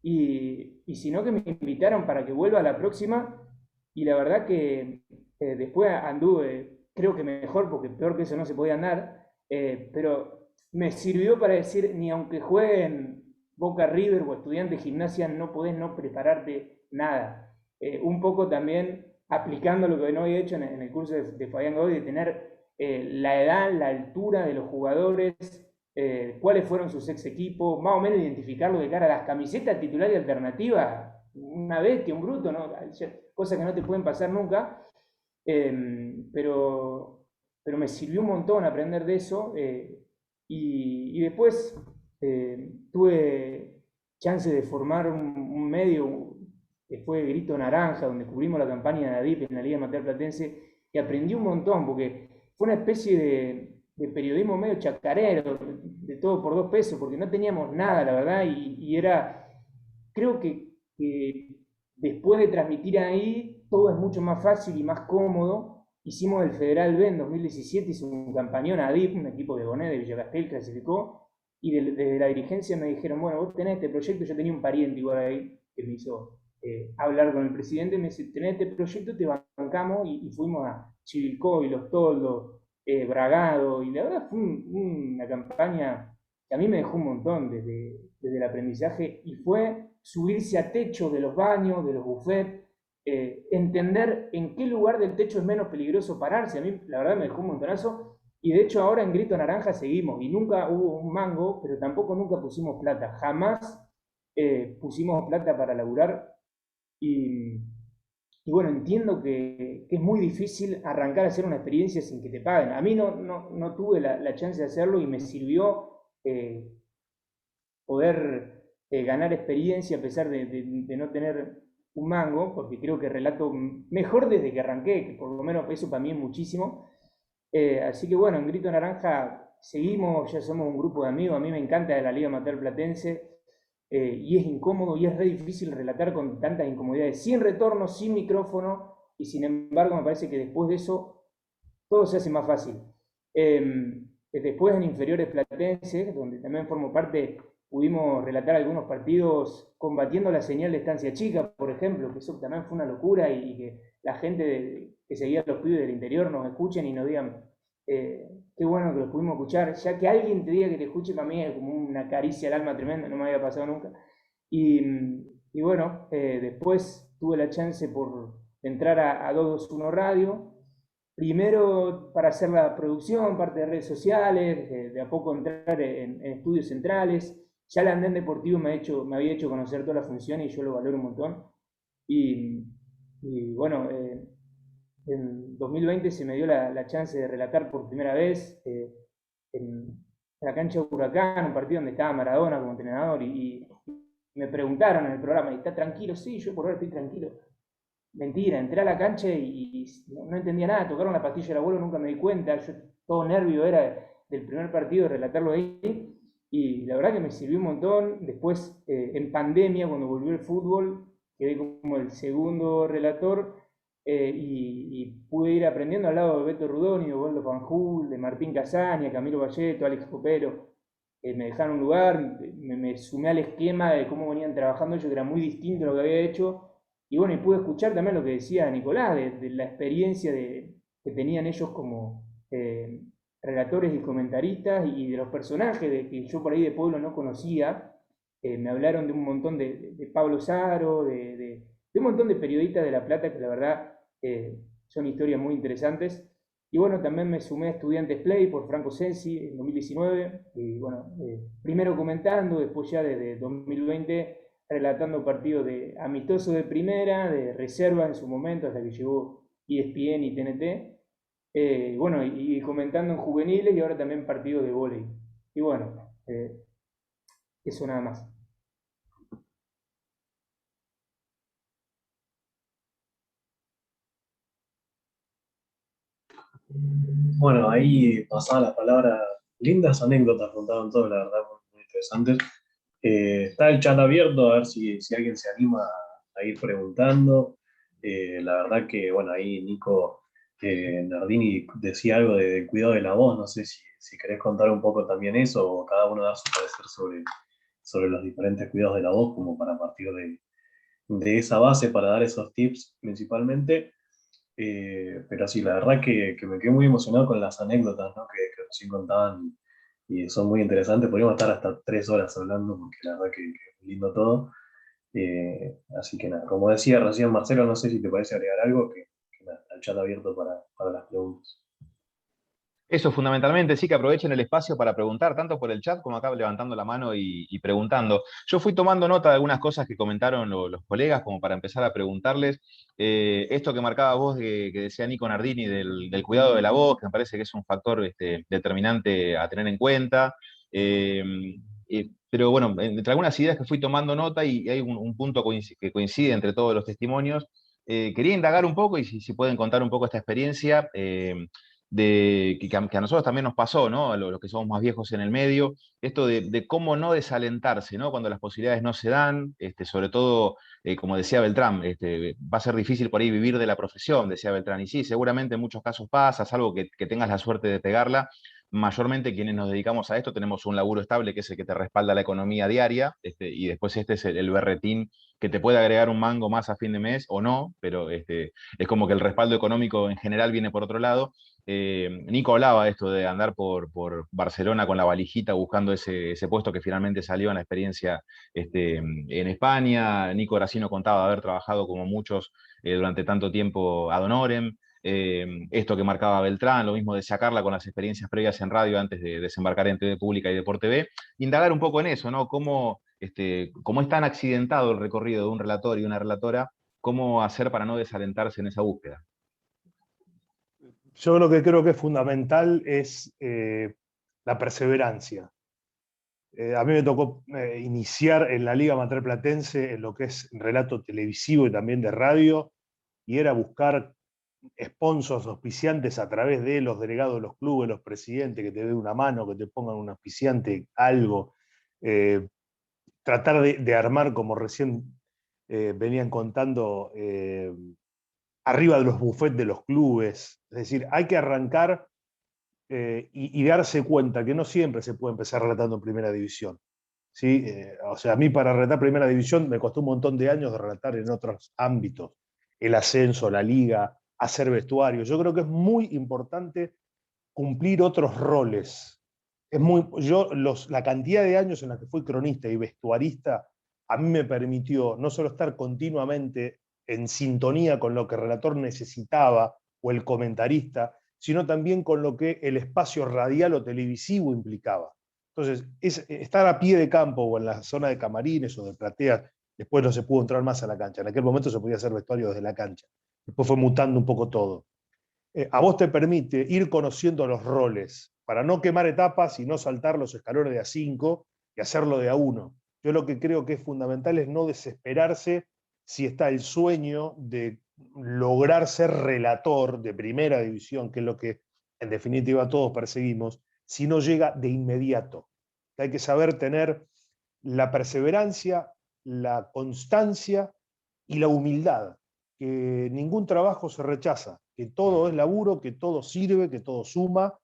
[SPEAKER 6] y sino que me invitaron para que vuelva a la próxima. Y la verdad que después anduve creo que mejor, porque peor que eso no se podía andar, pero me sirvió para decir, ni aunque jueguen Boca River o Estudiantes Gimnasia, no podés no prepararte nada. Un poco también aplicando lo que no había hecho en el curso de Fabián Godoy, de tener la edad, la altura de los jugadores, cuáles fueron sus ex equipos, más o menos identificarlo de cara a las camisetas titular y alternativa, una bestia, un bruto, ¿no? Cosas que no te pueden pasar nunca, pero me sirvió un montón aprender de eso, y después tuve chance de formar un medio que fue Grito Naranja, donde cubrimos la campaña de ADIP en la Liga Amateur Platense, y aprendí un montón, porque fue una especie de periodismo medio chacarero, de todo por 2 pesos, porque no teníamos nada, la verdad, y era, creo que después de transmitir ahí, todo es mucho más fácil y más cómodo. Hicimos el Federal B en 2017, hicimos un campañón a ADIP, un equipo de Bonet, de Villacastel, clasificó, y desde la dirigencia me dijeron, bueno, vos tenés este proyecto, yo tenía un pariente igual ahí, que me hizo hablar con el presidente, me dice, tenés este proyecto, te bancamos, y fuimos a Chivilcoy, Los Toldos, Bragado, y la verdad fue una campaña que a mí me dejó un montón desde el aprendizaje, y fue subirse a techo de los baños, de los buffets, entender en qué lugar del techo es menos peligroso pararse. A mí la verdad me dejó un montonazo, y de hecho ahora en Grito Naranja seguimos, y nunca hubo un mango, pero tampoco nunca pusimos plata, jamás pusimos plata para laburar, y bueno, entiendo que es muy difícil arrancar a hacer una experiencia sin que te paguen. A mí no tuve la chance de hacerlo, y me sirvió poder ganar experiencia a pesar de no tener un mango, porque creo que relato mejor desde que arranqué, que por lo menos eso para mí es muchísimo. Así que bueno, en Grito Naranja seguimos, ya somos un grupo de amigos, a mí me encanta la Liga Amateur Platense, y es incómodo y es re difícil relatar con tantas incomodidades, sin retorno, sin micrófono, y sin embargo me parece que después de eso todo se hace más fácil. Después en inferiores platenses, donde también formo parte, pudimos relatar algunos partidos combatiendo la señal de estancia chica, por ejemplo, que eso también fue una locura, y que la gente que seguía a los pibes del interior nos escuchen y nos digan, qué bueno que los pudimos escuchar, ya que alguien te diga que te escuche, para mí es como una caricia al alma tremenda, no me había pasado nunca. Y bueno, después tuve la chance por entrar a 221 Radio, primero para hacer la producción, parte de redes sociales, de a poco entrar en estudios centrales. Ya el andén deportivo me había hecho conocer toda la función, y yo lo valoro un montón. Y bueno, en 2020 se me dio la chance de relatar por primera vez en la cancha de Huracán, un partido donde estaba Maradona como entrenador, y me preguntaron en el programa, ¿está tranquilo? Sí, yo por ahora estoy tranquilo. Mentira, entré a la cancha y no entendía nada, tocaron la pastilla del abuelo, nunca me di cuenta, yo todo nervio era del primer partido, relatarlo ahí, y la verdad que me sirvió un montón. Después, en pandemia, cuando volvió el fútbol, quedé como el segundo relator, y pude ir aprendiendo al lado de Beto Rudoni, de Osvaldo Fanjul, de Martín Casaña, Camilo Valleto, Alex Copero. Me dejaron un lugar, me sumé al esquema de cómo venían trabajando ellos, que era muy distinto a lo que había hecho. Y bueno, y pude escuchar también lo que decía Nicolás, de la experiencia que tenían ellos como relatores y comentaristas, y de los personajes que yo por ahí de pueblo no conocía. Me hablaron de un montón de Pablo Saro, de un montón de periodistas de La Plata, que la verdad son historias muy interesantes. Y bueno, también me sumé a Estudiantes Play por Franco Sensi en 2019, y bueno, primero comentando, después ya desde 2020 relatando partidos de amistosos de primera, de reserva en su momento, hasta que llegó ESPN y TNT, bueno, y comentando en juveniles, y ahora también partidos de vóley. Y bueno, eso nada más.
[SPEAKER 1] Bueno, ahí pasaba la palabra. Lindas anécdotas contaron todos, la verdad, muy interesantes. Está el chat abierto, a ver si alguien se anima a ir preguntando. La verdad que, bueno, ahí Nico Nardini decía algo del cuidado de la voz. No sé si querés contar un poco también eso, o cada uno dar su parecer sobre los diferentes cuidados de la voz, como para partir de esa base para dar esos tips principalmente. Pero sí, la verdad que me quedé muy emocionado con las anécdotas, ¿no? que recién contaban y son muy interesantes. Podríamos estar hasta 3 horas hablando porque la verdad que es lindo todo. Así que nada, como decía recién Marcelo, no sé si te parece agregar algo, que nada, el chat abierto para las preguntas.
[SPEAKER 2] Eso fundamentalmente, sí, que aprovechen el espacio para preguntar, tanto por el chat como acá levantando la mano y preguntando. Yo fui tomando nota de algunas cosas que comentaron los colegas, como para empezar a preguntarles. Esto que marcaba vos, que decía Nico Nardini, del cuidado de la voz, que me parece que es un factor determinante a tener en cuenta. Eh, pero bueno, entre algunas ideas que fui tomando nota y hay un punto que coincide entre todos los testimonios, quería indagar un poco y si pueden contar un poco esta experiencia. Que a nosotros también nos pasó, ¿no? A los que somos más viejos en el medio, esto de cómo no desalentarse, ¿no? Cuando las posibilidades no se dan, sobre todo, como decía Beltrán, va a ser difícil por ahí vivir de la profesión, decía Beltrán, y sí, seguramente en muchos casos pasa, salvo que tengas la suerte de pegarla. Mayormente quienes nos dedicamos a esto tenemos un laburo estable que es el que te respalda la economía diaria, y después este es el berretín que te puede agregar un mango más a fin de mes o no, pero es como que el respaldo económico en general viene por otro lado. Nico hablaba de esto de andar por Barcelona con la valijita buscando ese puesto que finalmente salió en la experiencia en España. Nico Gracino contaba de haber trabajado como muchos durante tanto tiempo ad honorem. Esto que marcaba Beltrán, lo mismo de sacarla con las experiencias previas en radio antes de desembarcar en TV Pública y Deport TV. Indagar un poco en eso, ¿no? Cómo es tan accidentado el recorrido de un relator y una relatora, cómo hacer para no desalentarse en esa búsqueda.
[SPEAKER 3] Yo lo que creo que es fundamental es la perseverancia. A mí me tocó iniciar en la Liga Amateur Platense en lo que es relato televisivo y también de radio, y era buscar sponsors, auspiciantes a través de los delegados de los clubes, los presidentes, que te den una mano, que te pongan un auspiciante, algo. Tratar de armar, como recién venían contando, arriba de los buffets de los clubes. Es decir, hay que arrancar y darse cuenta que no siempre se puede empezar relatando en primera división. ¿Sí? O sea, a mí para relatar primera división me costó un montón de años de relatar en otros ámbitos. El ascenso, la liga, hacer vestuario. Yo creo que es muy importante cumplir otros roles. La cantidad de años en la que fui cronista y vestuarista a mí me permitió no solo estar continuamente en sintonía con lo que el relator necesitaba o el comentarista, sino también con lo que el espacio radial o televisivo implicaba. Entonces, estar a pie de campo o en la zona de camarines o de plateas, después no se pudo entrar más a la cancha. En aquel momento se podía hacer vestuario desde la cancha. Después fue mutando un poco todo. A vos te permite ir conociendo los roles para no quemar etapas y no saltar los escalones de A5 y hacerlo de A1. Yo lo que creo que es fundamental es no desesperarse si está el sueño de lograr ser relator de primera división, que es lo que en definitiva todos perseguimos, si no llega de inmediato. Hay que saber tener la perseverancia, la constancia y la humildad, que ningún trabajo se rechaza, que todo es laburo, que todo sirve, que todo suma,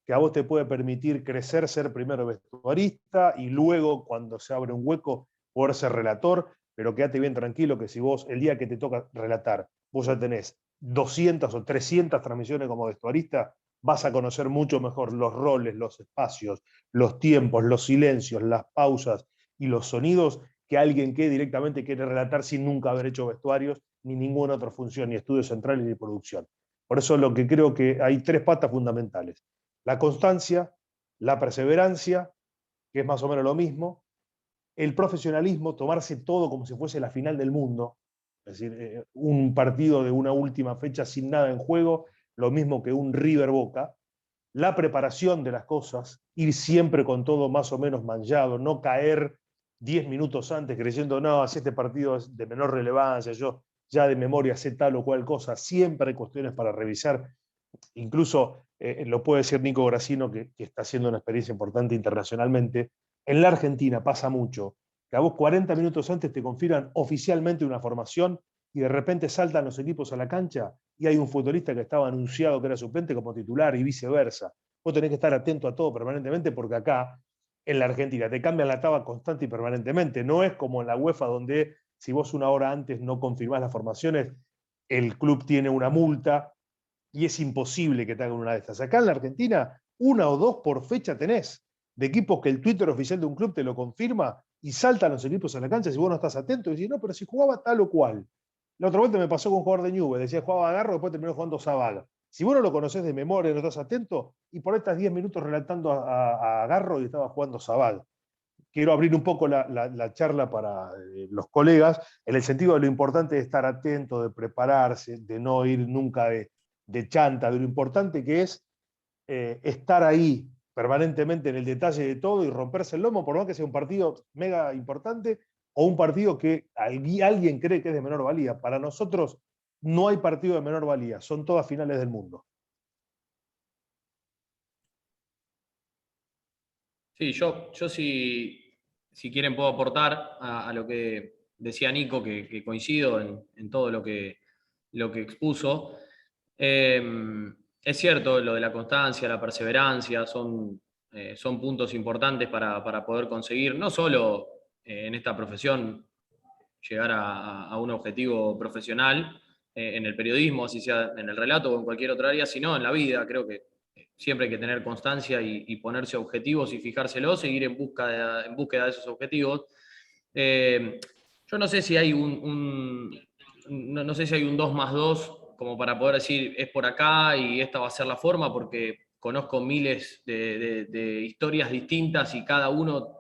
[SPEAKER 3] que a vos te puede permitir crecer, ser primero vestuarista y luego, cuando se abre un hueco, poder ser relator, pero quédate bien tranquilo que si vos, el día que te toca relatar, vos ya tenés 200 o 300 transmisiones como vestuarista, vas a conocer mucho mejor los roles, los espacios, los tiempos, los silencios, las pausas y los sonidos que alguien que directamente quiere relatar sin nunca haber hecho vestuarios ni ninguna otra función, ni estudios centrales ni producción. Por eso lo que creo que hay 3 patas fundamentales: la constancia, la perseverancia, que es más o menos lo mismo, el profesionalismo, tomarse todo como si fuese la final del mundo, es decir, un partido de una última fecha sin nada en juego, lo mismo que un River Boca, la preparación de las cosas, ir siempre con todo más o menos manchado, no caer 10 minutos antes creyendo, no, si este partido es de menor relevancia, yo ya de memoria sé tal o cual cosa, siempre hay cuestiones para revisar. Incluso lo puede decir Nico Gracino, que está haciendo una experiencia importante internacionalmente. En la Argentina pasa mucho que a vos 40 minutos antes te confirman oficialmente una formación y de repente saltan los equipos a la cancha y hay un futbolista que estaba anunciado que era suplente como titular y viceversa. Vos tenés que estar atento a todo permanentemente porque acá, en la Argentina, te cambian la tabla constante y permanentemente. No es como en la UEFA donde si vos una hora antes no confirmás las formaciones, el club tiene una multa y es imposible que te hagan una de estas. Acá en la Argentina, 1 o 2 por fecha tenés, de equipos que el Twitter oficial de un club te lo confirma y saltan los equipos a la cancha si vos no estás atento y decís, no, pero si jugaba tal o cual. La otra vuelta me pasó con un jugador de Newell's, decía jugaba Garro, después terminó jugando Zavala. Si vos no lo conocés de memoria, no estás atento, y por ahí estás 10 minutos relatando a Garro y estaba jugando Zavala. Quiero abrir un poco la charla para los colegas, en el sentido de lo importante de estar atento, de prepararse, de no ir nunca de chanta, de lo importante que es estar ahí permanentemente en el detalle de todo y romperse el lomo, por más que sea un partido mega importante o un partido que alguien cree que es de menor valía. Para nosotros no hay partido de menor valía, son todas finales del mundo.
[SPEAKER 5] Sí, yo si quieren puedo aportar a lo que decía Nico, que coincido en todo lo que expuso. Es cierto, lo de la constancia, la perseverancia, son puntos importantes para poder conseguir, no solo en esta profesión, llegar a un objetivo profesional, en el periodismo, así sea en el relato o en cualquier otra área, sino en la vida. Creo que siempre hay que tener constancia y ponerse objetivos y fijárselos, seguir en búsqueda de esos objetivos. Yo no sé si hay no sé si hay un 2+2 como para poder decir es por acá y esta va a ser la forma, porque conozco miles de historias distintas y cada uno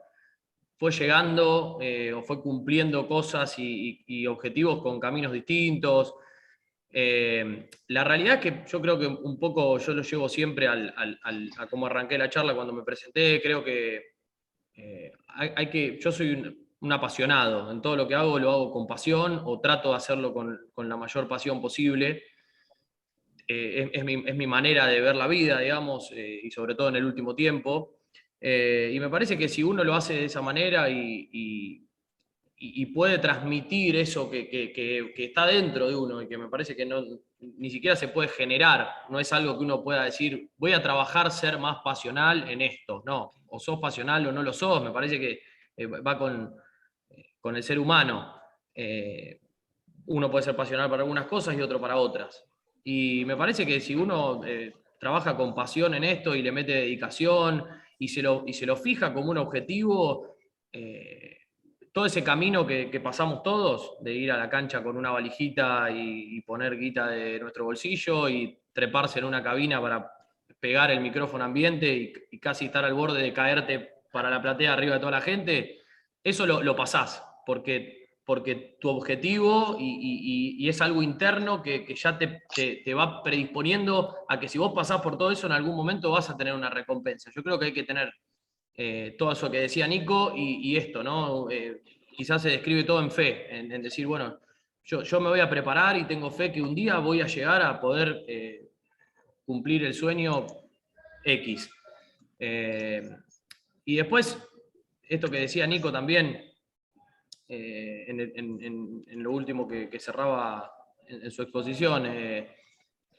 [SPEAKER 5] fue llegando o fue cumpliendo cosas y objetivos con caminos distintos. La realidad es que yo creo que un poco yo lo llevo siempre a cómo arranqué la charla cuando me presenté. Creo que yo soy un apasionado. En todo lo que hago lo hago con pasión o trato de hacerlo con la mayor pasión posible. Es mi manera de ver la vida, digamos, y sobre todo en el último tiempo. Y me parece que si uno lo hace de esa manera y puede transmitir eso que está dentro de uno y que me parece que ni siquiera se puede generar, no es algo que uno pueda decir, voy a trabajar ser más pasional en esto. No, o sos pasional o no lo sos. Me parece que va con el ser humano. Uno puede ser pasional para algunas cosas y otro para otras. Y me parece que si uno trabaja con pasión en esto y le mete dedicación y se lo fija como un objetivo, todo ese camino que pasamos todos, de ir a la cancha con una valijita y poner guita de nuestro bolsillo y treparse en una cabina para pegar el micrófono ambiente y casi estar al borde de caerte para la platea arriba de toda la gente, eso lo pasás, porque tu objetivo y es algo interno que ya te va predisponiendo a que si vos pasás por todo eso, en algún momento vas a tener una recompensa. Yo creo que hay que tener todo eso que decía Nico y esto, ¿no? Quizás se describe todo en fe, en decir, bueno, yo me voy a preparar y tengo fe que un día voy a llegar a poder cumplir el sueño X. Y después, esto que decía Nico también, en lo último que cerraba en su exposición,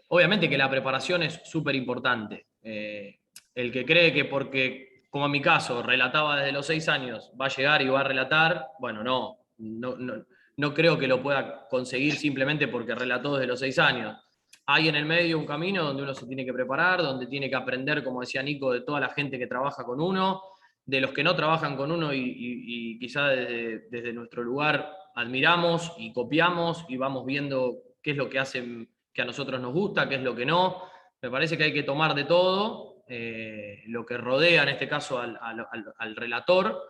[SPEAKER 5] obviamente que la preparación es súper importante. El que cree que porque, como en mi caso, relataba desde los 6 años, va a llegar y va a relatar, bueno, no creo que lo pueda conseguir simplemente porque relató desde los 6 años. Hay en el medio un camino donde uno se tiene que preparar, donde tiene que aprender, como decía Nico, de toda la gente que trabaja con uno, de los que no trabajan con uno y quizá desde nuestro lugar admiramos y copiamos y vamos viendo qué es lo que hacen que a nosotros nos gusta, qué es lo que no. Me parece que hay que tomar de todo, lo que rodea en este caso al relator,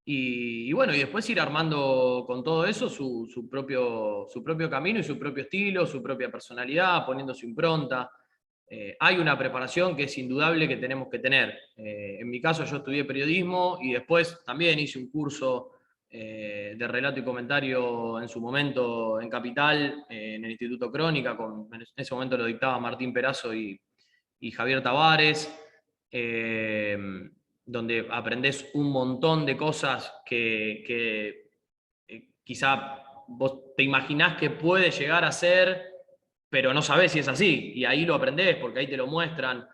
[SPEAKER 5] y bueno, y después ir armando con todo eso su propio camino y su propio estilo, su propia personalidad, poniendo su impronta. Hay una preparación que es indudable que tenemos que tener. En mi caso yo estudié periodismo y después también hice un curso de relato y comentario en su momento en Capital, en el Instituto Crónica, en ese momento lo dictaba Martín Perazo y Javier Tavares, donde aprendés un montón de cosas que quizá vos te imaginás que puede llegar a ser, pero no sabés si es así, y ahí lo aprendés porque ahí te lo muestran.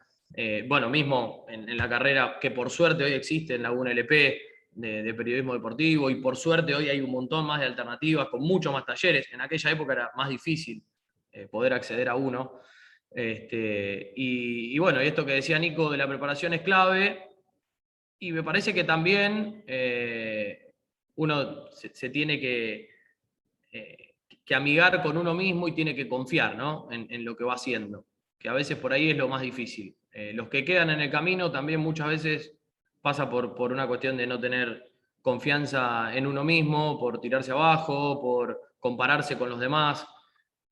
[SPEAKER 5] Bueno, mismo en la carrera que por suerte hoy existe en la UNLP de periodismo deportivo, y por suerte hoy hay un montón más de alternativas, con muchos más talleres. En aquella época era más difícil poder acceder a uno. Y bueno, y esto que decía Nico de la preparación es clave, y me parece que también uno se tiene que amigar con uno mismo y tiene que confiar, ¿no? en lo que va haciendo, que a veces por ahí es lo más difícil. Los que quedan en el camino también muchas veces pasa por una cuestión de no tener confianza en uno mismo, por tirarse abajo, por compararse con los demás.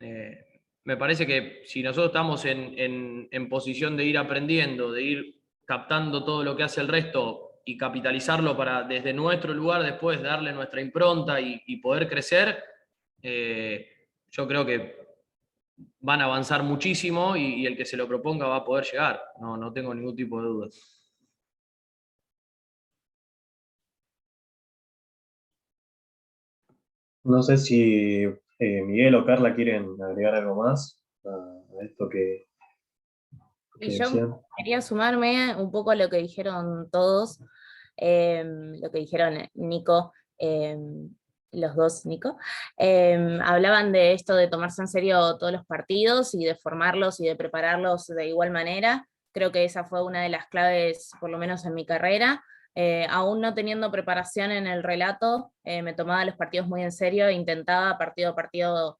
[SPEAKER 5] Me parece que si nosotros estamos en posición de ir aprendiendo, de ir captando todo lo que hace el resto y capitalizarlo para desde nuestro lugar después darle nuestra impronta y poder crecer, yo creo que van a avanzar muchísimo y el que se lo proponga va a poder llegar. No tengo ningún tipo de duda.
[SPEAKER 1] No sé si Miguel o Carla quieren agregar algo más a esto que
[SPEAKER 4] Y yo
[SPEAKER 1] decían.
[SPEAKER 4] quería sumarme un poco a lo que dijeron todos, lo que dijeron Nico, los dos Nico, hablaban de esto de tomarse en serio todos los partidos y de formarlos y de prepararlos de igual manera. Creo que esa fue una de las claves, por lo menos en mi carrera. Aún no teniendo preparación en el relato, me tomaba los partidos muy en serio e intentaba partido a partido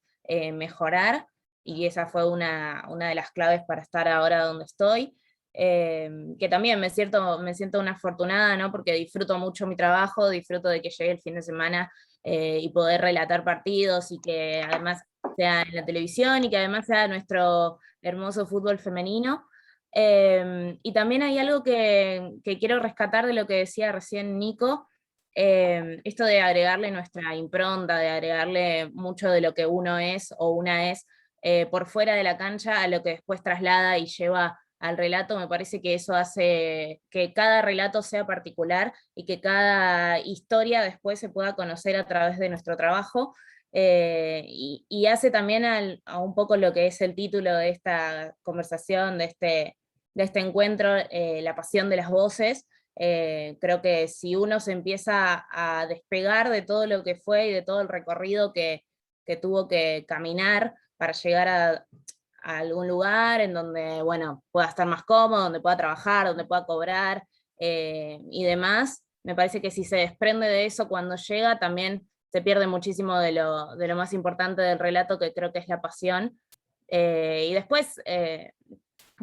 [SPEAKER 4] mejorar, y esa fue una de las claves para estar ahora donde estoy. Que también me siento una afortunada, ¿no? Porque disfruto mucho mi trabajo, disfruto de que llegue el fin de semana y poder relatar partidos, y que además sea en la televisión y que además sea nuestro hermoso fútbol femenino. Y también hay algo que quiero rescatar de lo que decía recién Nico, esto de agregarle nuestra impronta, de agregarle mucho de lo que uno es o una es por fuera de la cancha a lo que después traslada y lleva al relato. Me parece que eso hace que cada relato sea particular y que cada historia después se pueda conocer a través de nuestro trabajo, y hace también a un poco lo que es el título de esta conversación, de este encuentro, la pasión de las voces. Creo que si uno se empieza a despegar de todo lo que fue y de todo el recorrido que tuvo que caminar para llegar a algún lugar en donde, bueno, pueda estar más cómodo, donde pueda trabajar, donde pueda cobrar y demás, me parece que si se desprende de eso cuando llega, también se pierde muchísimo de lo más importante del relato, que creo que es la pasión. Y después,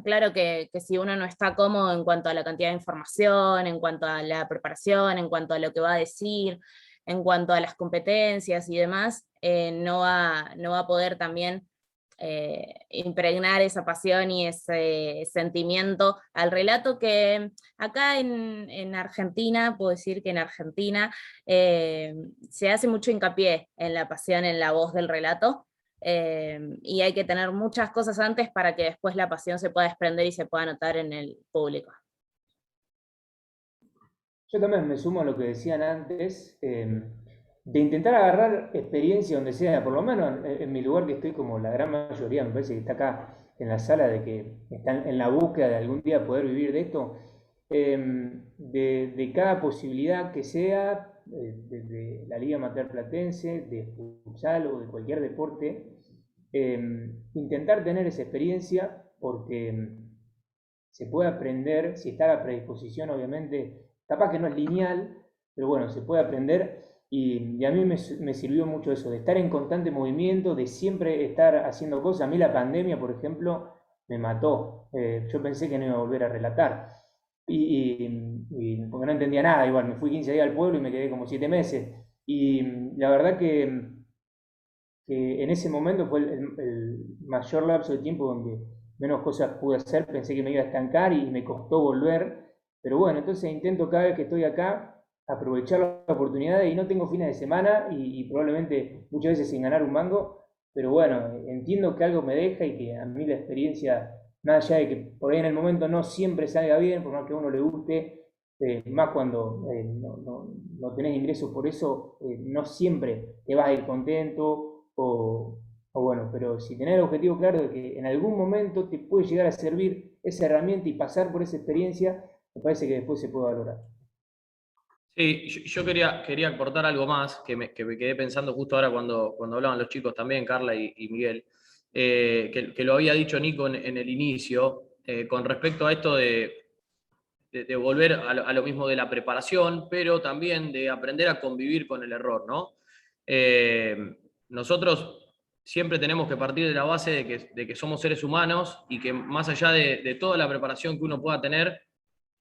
[SPEAKER 4] claro que si uno no está cómodo en cuanto a la cantidad de información, en cuanto a la preparación, en cuanto a lo que va a decir, en cuanto a las competencias y demás, no va a poder también impregnar esa pasión y ese sentimiento al relato, que acá en Argentina, puedo decir que en Argentina se hace mucho hincapié en la pasión, en la voz del relato, y hay que tener muchas cosas antes para que después la pasión se pueda desprender y se pueda notar en el público.
[SPEAKER 6] Yo también me sumo a lo que decían antes, de intentar agarrar experiencia donde sea, por lo menos en mi lugar, que estoy como la gran mayoría, me parece que está acá en la sala, de que están en la búsqueda de algún día poder vivir de esto, de cada posibilidad que sea, desde la Liga Amateur Platense, de futsal o de cualquier deporte, intentar tener esa experiencia, porque se puede aprender, si está a la predisposición, obviamente, capaz que no es lineal, pero bueno, se puede aprender, y a mí me sirvió mucho eso, de estar en constante movimiento, de siempre estar haciendo cosas. A mí la pandemia, por ejemplo, me mató. Yo pensé que no iba a volver a relatar, porque no entendía nada. Igual me fui 15 días al pueblo y me quedé como 7 meses, y la verdad que en ese momento fue el mayor lapso de tiempo donde menos cosas pude hacer. Pensé que me iba a estancar y me costó volver, pero bueno, entonces intento cada vez que estoy acá aprovechar la oportunidad, y no tengo fines de semana y probablemente muchas veces sin ganar un mango, pero bueno, entiendo que algo me deja, y que a mí la experiencia, más allá de que por ahí en el momento no siempre salga bien, por más que a uno le guste, más cuando no tenés ingresos por eso, no siempre te vas a ir contento, o bueno, pero si tenés el objetivo claro de que en algún momento te puede llegar a servir esa herramienta y pasar por esa experiencia, me parece que después se puede valorar.
[SPEAKER 5] Sí, yo quería aportar algo más que me quedé pensando justo ahora cuando hablaban los chicos también, Carla y Miguel. que lo había dicho Nico en el inicio, con respecto a esto de volver a lo mismo de la preparación, pero también de aprender a convivir con el error, ¿no? Nosotros siempre tenemos que partir de la base de que somos seres humanos y que más allá de toda la preparación que uno pueda tener,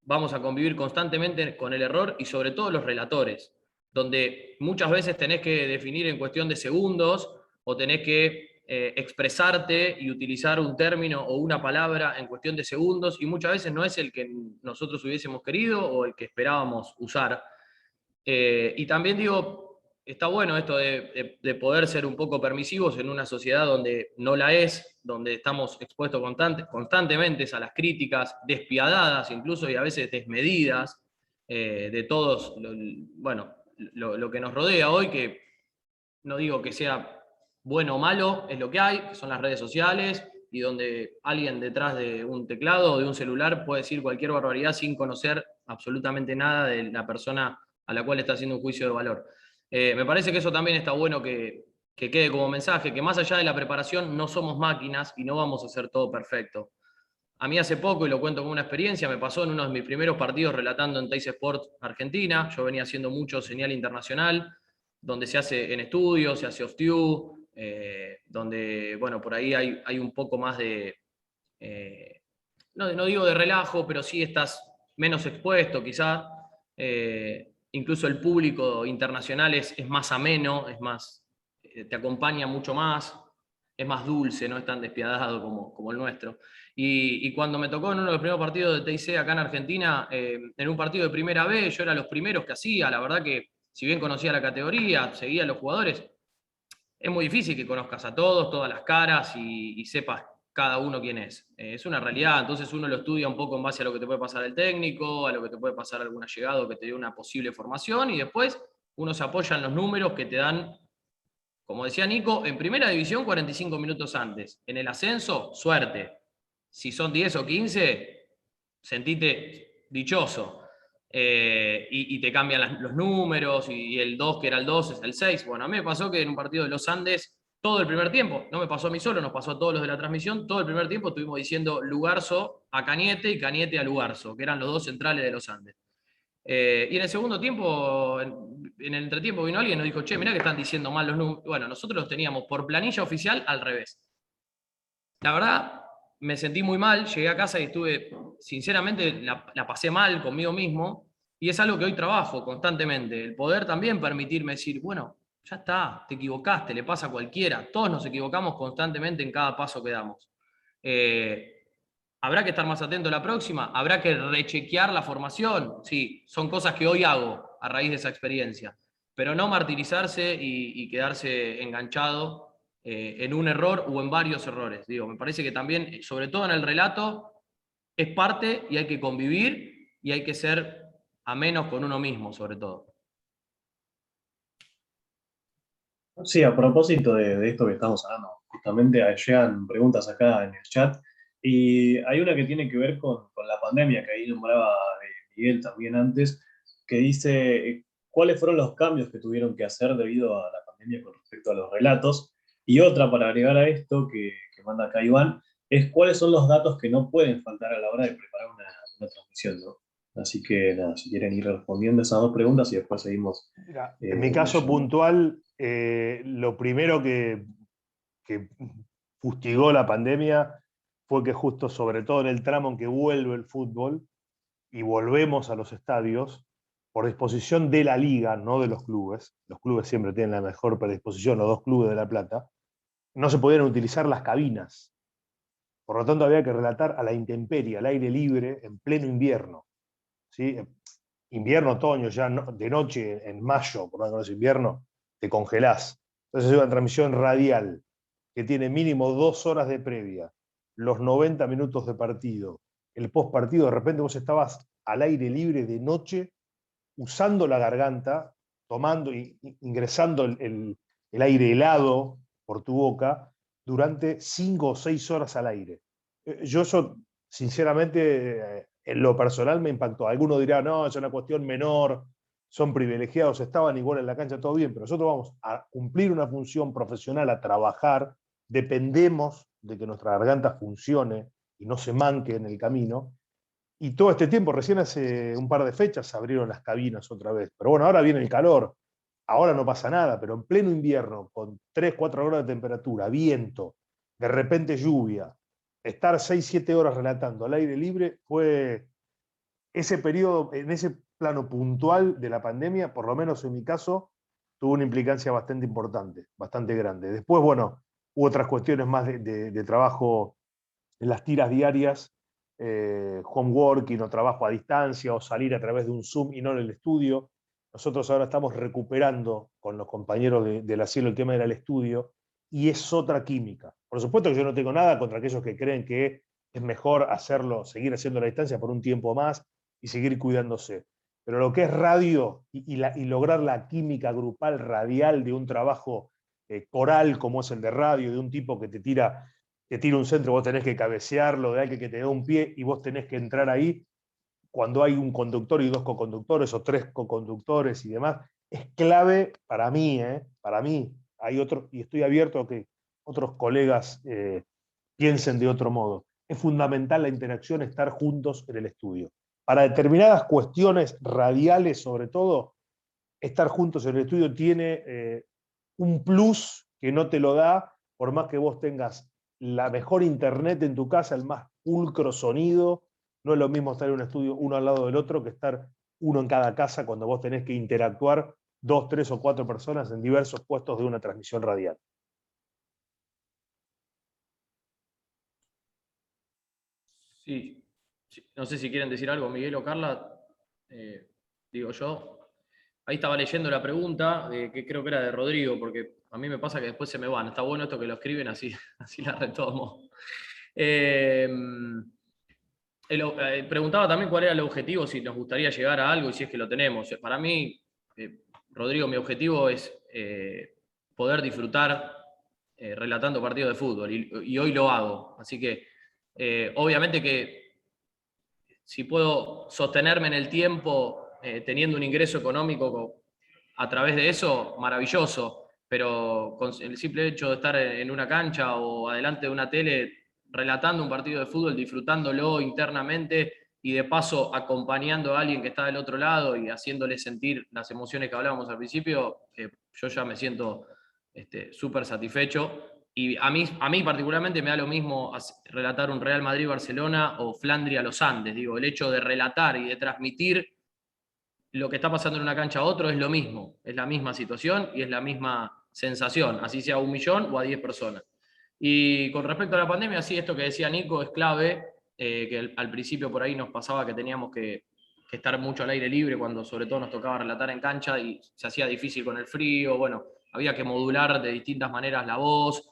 [SPEAKER 5] vamos a convivir constantemente con el error y sobre todo los relatores, donde muchas veces tenés que definir en cuestión de segundos o tenés que expresarte y utilizar un término o una palabra en cuestión de segundos y muchas veces no es el que nosotros hubiésemos querido o el que esperábamos usar. Y también digo, está bueno esto de poder ser un poco permisivos en una sociedad donde no la es, donde estamos expuestos constantemente a las críticas despiadadas incluso y a veces desmedidas de todos, lo que nos rodea hoy, que no digo que sea bueno o malo, es lo que hay, que son las redes sociales, y donde alguien detrás de un teclado o de un celular puede decir cualquier barbaridad sin conocer absolutamente nada de la persona a la cual está haciendo un juicio de valor. Me parece que eso también está bueno que quede como mensaje, que más allá de la preparación no somos máquinas y no vamos a hacer todo perfecto. A mí hace poco, y lo cuento como una experiencia, me pasó en uno de mis primeros partidos relatando en Teis Sports Argentina. Yo venía haciendo mucho señal internacional, donde se hace en estudio, se hace off-tube, donde, bueno, por ahí hay un poco más de, no digo de relajo, pero sí estás menos expuesto quizá. Incluso el público internacional es más ameno, es más, te acompaña mucho más, es más dulce, no es tan despiadado como el nuestro. Y cuando me tocó en uno de los primeros partidos de TIC acá en Argentina, en un partido de primera B, yo era los primeros que hacía, la verdad que si bien conocía la categoría, seguía a los jugadores, es muy difícil que conozcas a todos, todas las caras y sepas cada uno quién es. Es una realidad, entonces uno lo estudia un poco en base a lo que te puede pasar el técnico, a lo que te puede pasar algún allegado que te dé una posible formación y después uno se apoya en los números que te dan, como decía Nico, en primera división 45 minutos antes, en el ascenso, suerte. Si son 10 o 15, sentite dichoso. Y te cambian los números, y el 2 que era el 2 es el 6. Bueno, a mí me pasó que en un partido de los Andes, todo el primer tiempo, no me pasó a mí solo, nos pasó a todos los de la transmisión, todo el primer tiempo estuvimos diciendo Lugarzo a Cañete y Cañete a Lugarzo, que eran los dos centrales de los Andes. Y en el segundo tiempo, en el entretiempo vino alguien y nos dijo, che, mirá que están diciendo mal los números. Bueno, nosotros los teníamos por planilla oficial al revés. La verdad, me sentí muy mal, llegué a casa y estuve, sinceramente, la pasé mal conmigo mismo, y es algo que hoy trabajo constantemente, el poder también permitirme decir, bueno, ya está, te equivocaste, le pasa a cualquiera, todos nos equivocamos constantemente en cada paso que damos. ¿Habrá que estar más atento la próxima? ¿Habrá que rechequear la formación? Sí, son cosas que hoy hago a raíz de esa experiencia, pero no martirizarse y quedarse enganchado en un error o en varios errores. Digo, me parece que también, sobre todo en el relato, es parte y hay que convivir y hay que ser amenos con uno mismo, sobre todo.
[SPEAKER 1] Sí, a propósito de esto que estamos hablando, justamente llegan preguntas acá en el chat y hay una que tiene que ver con la pandemia, que ahí nombraba Miguel también antes, que dice cuáles fueron los cambios que tuvieron que hacer debido a la pandemia con respecto a los relatos. Y otra para agregar a esto que manda acá Iván, es cuáles son los datos que no pueden faltar a la hora de preparar una transmisión, ¿no? Así que nada, si quieren ir respondiendo esas dos preguntas y después seguimos.
[SPEAKER 3] Mira, en mi caso
[SPEAKER 1] leyendo.
[SPEAKER 3] puntual, lo primero que fustigó la pandemia fue que justo, sobre todo en el tramo en que vuelve el fútbol y volvemos a los estadios, por disposición de la liga, no de los clubes siempre tienen la mejor predisposición, los dos clubes de La Plata, no se podían utilizar las cabinas. Por lo tanto, había que relatar a la intemperie, al aire libre, en pleno invierno. ¿Sí? Invierno, otoño, ya de noche, en mayo, por lo menos invierno, te congelás. Entonces es una transmisión radial que tiene mínimo 2 horas de previa, los 90 minutos de partido, el post partido. De repente vos estabas al aire libre de noche, usando la garganta, tomando y ingresando el aire helado por tu boca durante 5 o 6 horas al aire. Yo eso, sinceramente, en lo personal me impactó. Algunos dirán, no, es una cuestión menor, son privilegiados, estaban igual en la cancha, todo bien, pero nosotros vamos a cumplir una función profesional, a trabajar dependemos de que nuestra garganta funcione y no se manque en el camino. Y todo este tiempo, recién hace un par de fechas, se abrieron las cabinas otra vez. Pero bueno, ahora viene el calor, ahora no pasa nada, pero en pleno invierno, con 3, 4 grados de temperatura, viento, de repente lluvia, estar 6, 7 horas relatando al aire libre fue ese periodo, en ese plano puntual de la pandemia, por lo menos en mi caso, tuvo una implicancia bastante importante, bastante grande. Después, bueno, hubo otras cuestiones más de trabajo en las tiras diarias, homeworking o trabajo a distancia o salir a través de un Zoom y no en el estudio. Nosotros ahora estamos recuperando con los compañeros de la Cielo el tema del estudio y es otra química. Por supuesto que yo no tengo nada contra aquellos que creen que es mejor hacerlo, seguir haciendo la distancia por un tiempo más y seguir cuidándose. Pero lo que es radio y lograr la química grupal radial de un trabajo coral como es el de radio, de un tipo que te tira un centro, vos tenés que cabecearlo, de alguien que te da un pie y vos tenés que entrar ahí, cuando hay un conductor y 2 coconductores o 3 coconductores y demás, es clave para mí, para mí. Hay otros, y estoy abierto a que otros colegas piensen de otro modo. Es fundamental la interacción, estar juntos en el estudio. Para determinadas cuestiones radiales, sobre todo, estar juntos en el estudio tiene un plus que no te lo da, por más que vos tengas la mejor internet en tu casa, el más pulcro sonido. No es lo mismo estar en un estudio uno al lado del otro que estar uno en cada casa cuando vos tenés que interactuar 2, 3 o 4 personas en diversos puestos de una transmisión radial.
[SPEAKER 5] Sí, sí. No sé si quieren decir algo, Miguel o Carla. Digo yo. Ahí estaba leyendo la pregunta, que creo que era de Rodrigo, porque a mí me pasa que después se me van. Está bueno esto que lo escriben, así, así la retomo. Preguntaba también cuál era el objetivo, si nos gustaría llegar a algo y si es que lo tenemos. Para mí, Rodrigo, mi objetivo es poder disfrutar relatando partidos de fútbol y hoy lo hago. Así que obviamente que si puedo sostenerme en el tiempo teniendo un ingreso económico a través de eso, maravilloso, pero con el simple hecho de estar en una cancha o adelante de una tele relatando un partido de fútbol, disfrutándolo internamente y de paso acompañando a alguien que está del otro lado y haciéndole sentir las emociones que hablábamos al principio, yo ya me siento súper satisfecho. Y a mí particularmente me da lo mismo relatar un Real Madrid-Barcelona o Flandria-Los Andes. Digo, el hecho de relatar y de transmitir lo que está pasando en una cancha a otro es lo mismo, es la misma situación y es la misma sensación, así sea a 1 millón o a 10 personas. Y con respecto a la pandemia, sí, esto que decía Nico es clave, que al principio por ahí nos pasaba que teníamos que estar mucho al aire libre cuando sobre todo nos tocaba relatar en cancha y se hacía difícil con el frío, bueno, había que modular de distintas maneras la voz,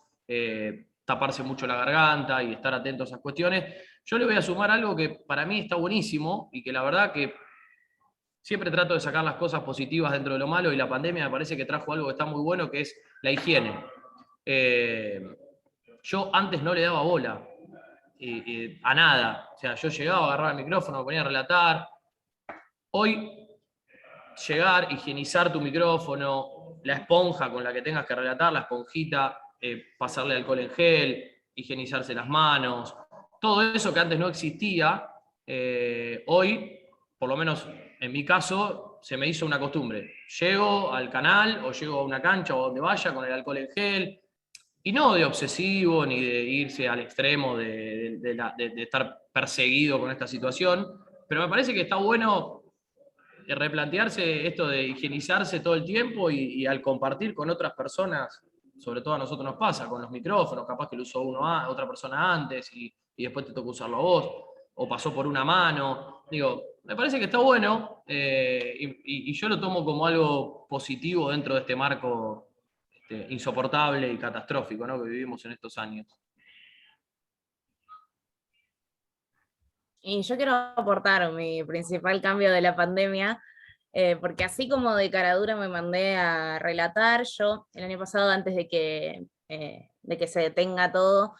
[SPEAKER 5] taparse mucho la garganta y estar atentos a esas cuestiones. Yo le voy a sumar algo que para mí está buenísimo y que la verdad que siempre trato de sacar las cosas positivas dentro de lo malo y la pandemia me parece que trajo algo que está muy bueno, que es la higiene. Yo antes no le daba bola a nada. O sea, yo llegaba, agarraba el micrófono, me ponía a relatar. Hoy, llegar, higienizar tu micrófono, la esponja con la que tengas que relatar, la esponjita, pasarle alcohol en gel, higienizarse las manos, todo eso que antes no existía, hoy, por lo menos en mi caso, se me hizo una costumbre. Llego al canal o llego a una cancha o donde vaya con el alcohol en gel, y no de obsesivo ni de irse al extremo de estar perseguido con esta situación, pero me parece que está bueno replantearse esto de higienizarse todo el tiempo y al compartir con otras personas, sobre todo a nosotros nos pasa, con los micrófonos, capaz que lo usó otra persona antes y después te toca usarlo a vos, o pasó por una mano. Digo, me parece que está bueno y yo lo tomo como algo positivo dentro de este marco insoportable y catastrófico, ¿no?, que vivimos en estos años.
[SPEAKER 4] Y yo quiero aportar mi principal cambio de la pandemia, porque así como de caradura me mandé a relatar, yo el año pasado, antes de que se detenga todo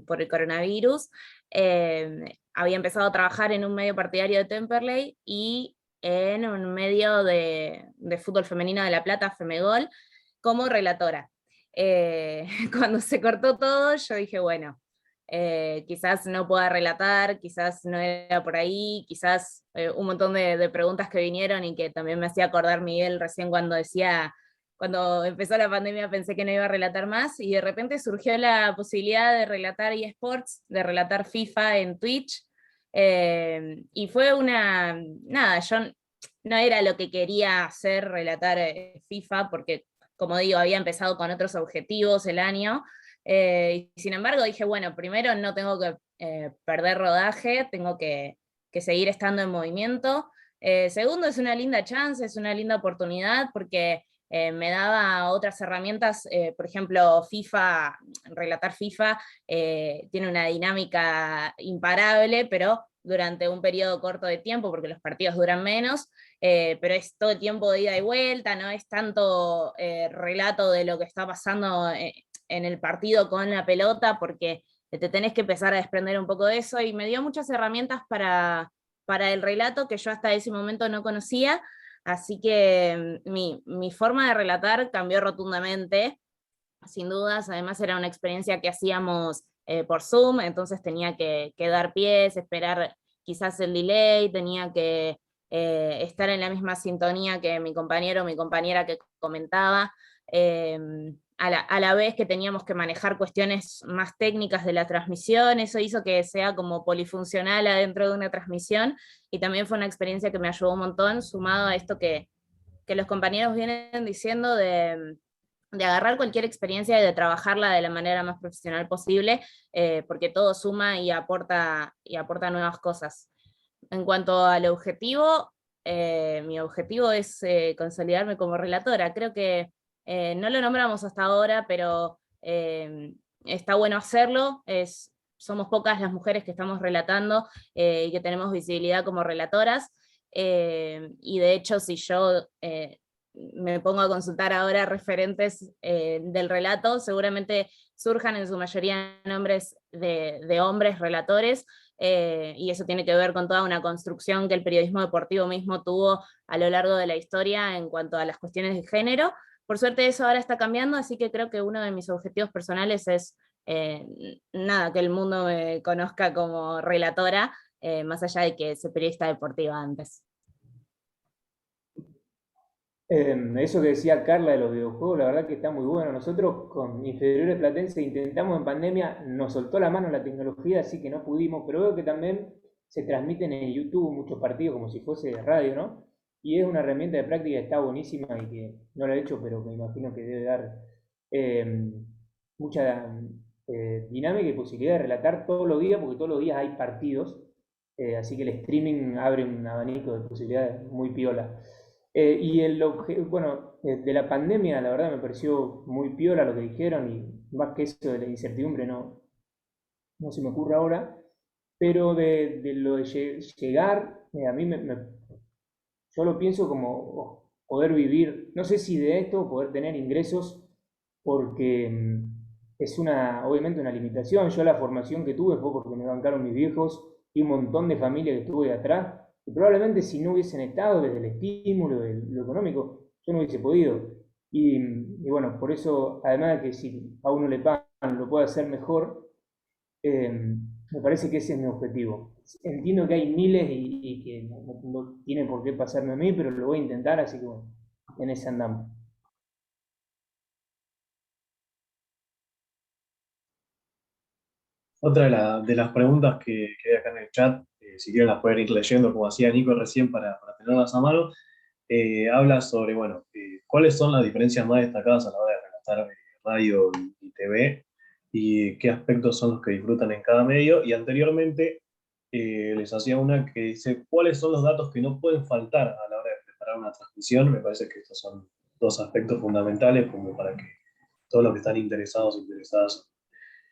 [SPEAKER 4] por el coronavirus, había empezado a trabajar en un medio partidario de Temperley y en un medio de fútbol femenino de La Plata, Femegol, como relatora. cuando se cortó todo, yo dije, bueno, quizás no pueda relatar, quizás no era por ahí, quizás un montón de preguntas que vinieron y que también me hacía acordar Miguel recién cuando decía, cuando empezó la pandemia pensé que no iba a relatar más, y de repente surgió la posibilidad de relatar eSports, de relatar FIFA en Twitch, y fue nada, yo no era lo que quería hacer, relatar FIFA, porque como digo, había empezado con otros objetivos el año, y sin embargo dije, bueno, primero no tengo que perder rodaje, tengo que seguir estando en movimiento. Segundo, es una linda chance, es una linda oportunidad, porque me daba otras herramientas, por ejemplo, FIFA, relatar FIFA tiene una dinámica imparable, pero durante un periodo corto de tiempo, porque los partidos duran menos, pero es todo el tiempo de ida y vuelta, no es tanto relato de lo que está pasando en el partido con la pelota, porque te tenés que empezar a desprender un poco de eso, y me dio muchas herramientas para el relato que yo hasta ese momento no conocía, así que mi forma de relatar cambió rotundamente, sin dudas. Además era una experiencia que hacíamos por Zoom, entonces tenía que dar pies, esperar quizás el delay, tenía que estar en la misma sintonía que mi compañero o mi compañera que comentaba, a la vez que teníamos que manejar cuestiones más técnicas de la transmisión. Eso hizo que sea como polifuncional adentro de una transmisión, y también fue una experiencia que me ayudó un montón, sumado a esto que los compañeros vienen diciendo de agarrar cualquier experiencia y de trabajarla de la manera más profesional posible, porque todo suma y aporta nuevas cosas. En cuanto al objetivo, mi objetivo es consolidarme como relatora. Creo que no lo nombramos hasta ahora, pero está bueno hacerlo. Somos pocas las mujeres que estamos relatando y que tenemos visibilidad como relatoras. Y de hecho, si yo me pongo a consultar ahora referentes del relato, seguramente surjan en su mayoría nombres de hombres relatores, y eso tiene que ver con toda una construcción que el periodismo deportivo mismo tuvo a lo largo de la historia en cuanto a las cuestiones de género. Por suerte eso ahora está cambiando, así que creo que uno de mis objetivos personales es nada, que el mundo me conozca como relatora, más allá de que soy periodista deportiva antes.
[SPEAKER 6] Eso que decía Carla de los videojuegos, la verdad que está muy bueno. Nosotros con Inferiores Platense intentamos en pandemia, nos soltó la mano la tecnología, así que no pudimos, pero veo que también se transmiten en YouTube muchos partidos como si fuese de radio, ¿no? Y es una herramienta de práctica que está buenísima y que no la he hecho, pero me imagino que debe dar eh, mucha dinámica y posibilidad de relatar todos los días, porque todos los días hay partidos, así que el streaming abre un abanico de posibilidades muy piola. Bueno, de la pandemia, la verdad me pareció muy piola lo que dijeron, y más que eso de la incertidumbre no se me ocurre ahora, pero de lo de llegar, a mí yo lo pienso como poder vivir, no sé si de esto, poder tener ingresos, porque es obviamente una limitación. Yo la formación que tuve fue porque me bancaron mis viejos y un montón de familia que estuve atrás, y probablemente si no hubiesen estado desde el estímulo, de lo económico, yo no hubiese podido. Y bueno, por eso, además de que si a uno le pagan, lo puede hacer mejor, me parece que ese es mi objetivo. Entiendo que hay miles y que no tiene por qué pasarme a mí, pero lo voy a intentar, así que bueno, en ese andamos.
[SPEAKER 1] Otra de las preguntas que hay acá en el chat, si quieren las pueden ir leyendo, como hacía Nico recién, para tenerlas a mano, habla sobre, bueno, cuáles son las diferencias más destacadas a la hora de relatar radio y TV, y qué aspectos son los que disfrutan en cada medio. Y anteriormente les hacía una que dice, ¿cuáles son los datos que no pueden faltar a la hora de preparar una transmisión? Me parece que estos son dos aspectos fundamentales como para que todos los que están interesados e interesadas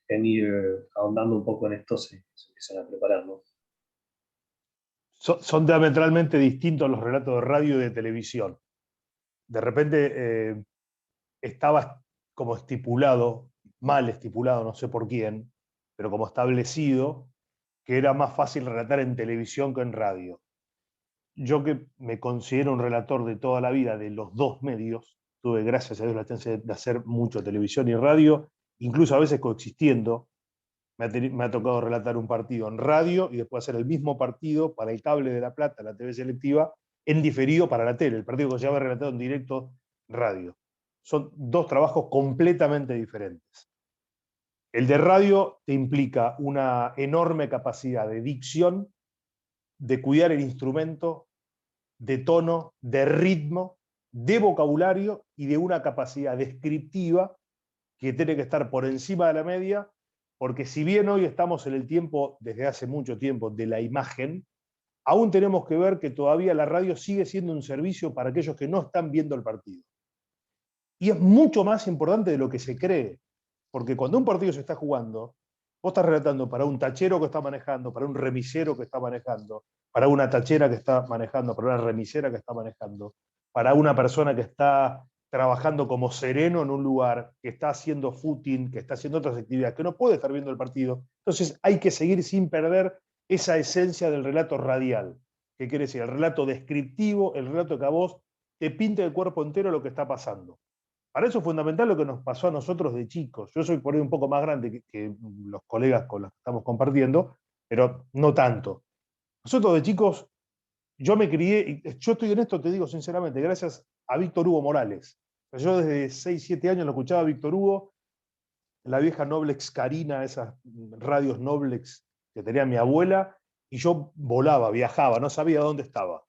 [SPEAKER 1] en ir ahondando un poco en esto se empiezan a preparar, ¿no?
[SPEAKER 3] Son diametralmente distintos los relatos de radio y de televisión. De repente estaba como estipulado, mal estipulado, no sé por quién, pero como establecido, que era más fácil relatar en televisión que en radio. Yo, que me considero un relator de toda la vida de los dos medios, tuve, gracias a Dios, la chance de hacer mucho televisión y radio, incluso a veces coexistiendo. Me ha tocado relatar un partido en radio y después hacer el mismo partido para el cable de La Plata, la TV selectiva, en diferido para la tele. El partido que se había relatado en directo, radio. Son dos trabajos completamente diferentes. El de radio te implica una enorme capacidad de dicción, de cuidar el instrumento, de tono, de ritmo, de vocabulario y de una capacidad descriptiva que tiene que estar por encima de la media, porque si bien hoy estamos en el tiempo, desde hace mucho tiempo, de la imagen, aún tenemos que ver que todavía la radio sigue siendo un servicio para aquellos que no están viendo el partido. Y es mucho más importante de lo que se cree, porque cuando un partido se está jugando, vos estás relatando para un tachero que está manejando, para un remisero que está manejando, para una tachera que está manejando, para una remisera que está manejando, para una persona que está trabajando como sereno en un lugar, que está haciendo footing, que está haciendo otras actividades, que no puede estar viendo el partido. Entonces hay que seguir sin perder esa esencia del relato radial, que quiere decir el relato descriptivo, el relato que a vos te pinta el cuerpo entero lo que está pasando. Para eso es fundamental lo que nos pasó a nosotros de chicos. Yo soy por ahí un poco más grande que los colegas con los que estamos compartiendo, pero no tanto. Nosotros de chicos, yo me crié, y yo estoy en esto, te digo sinceramente, gracias a Víctor Hugo Morales. Yo desde 6, 7 años lo escuchaba a Víctor Hugo, la vieja Noblex Carina, esas radios Noblex que tenía mi abuela, y yo volaba, viajaba, no sabía dónde estaba.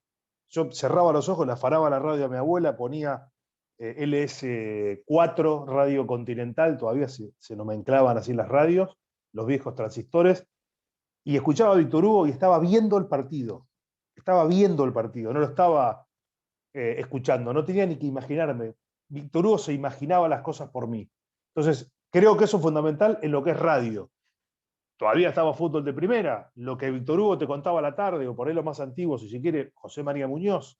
[SPEAKER 3] Yo cerraba los ojos, le afanaba la radio a mi abuela, ponía LS4, Radio Continental, todavía se nomenclaban así las radios, los viejos transistores, y escuchaba a Víctor Hugo y estaba viendo el partido. Estaba viendo el partido, no lo estaba escuchando, no tenía ni que imaginarme. Víctor Hugo se imaginaba las cosas por mí. Entonces, creo que eso es fundamental en lo que es radio. Todavía estaba fútbol de primera, lo que Víctor Hugo te contaba a la tarde, o por ahí lo más antiguo, si se quiere, José María Muñoz,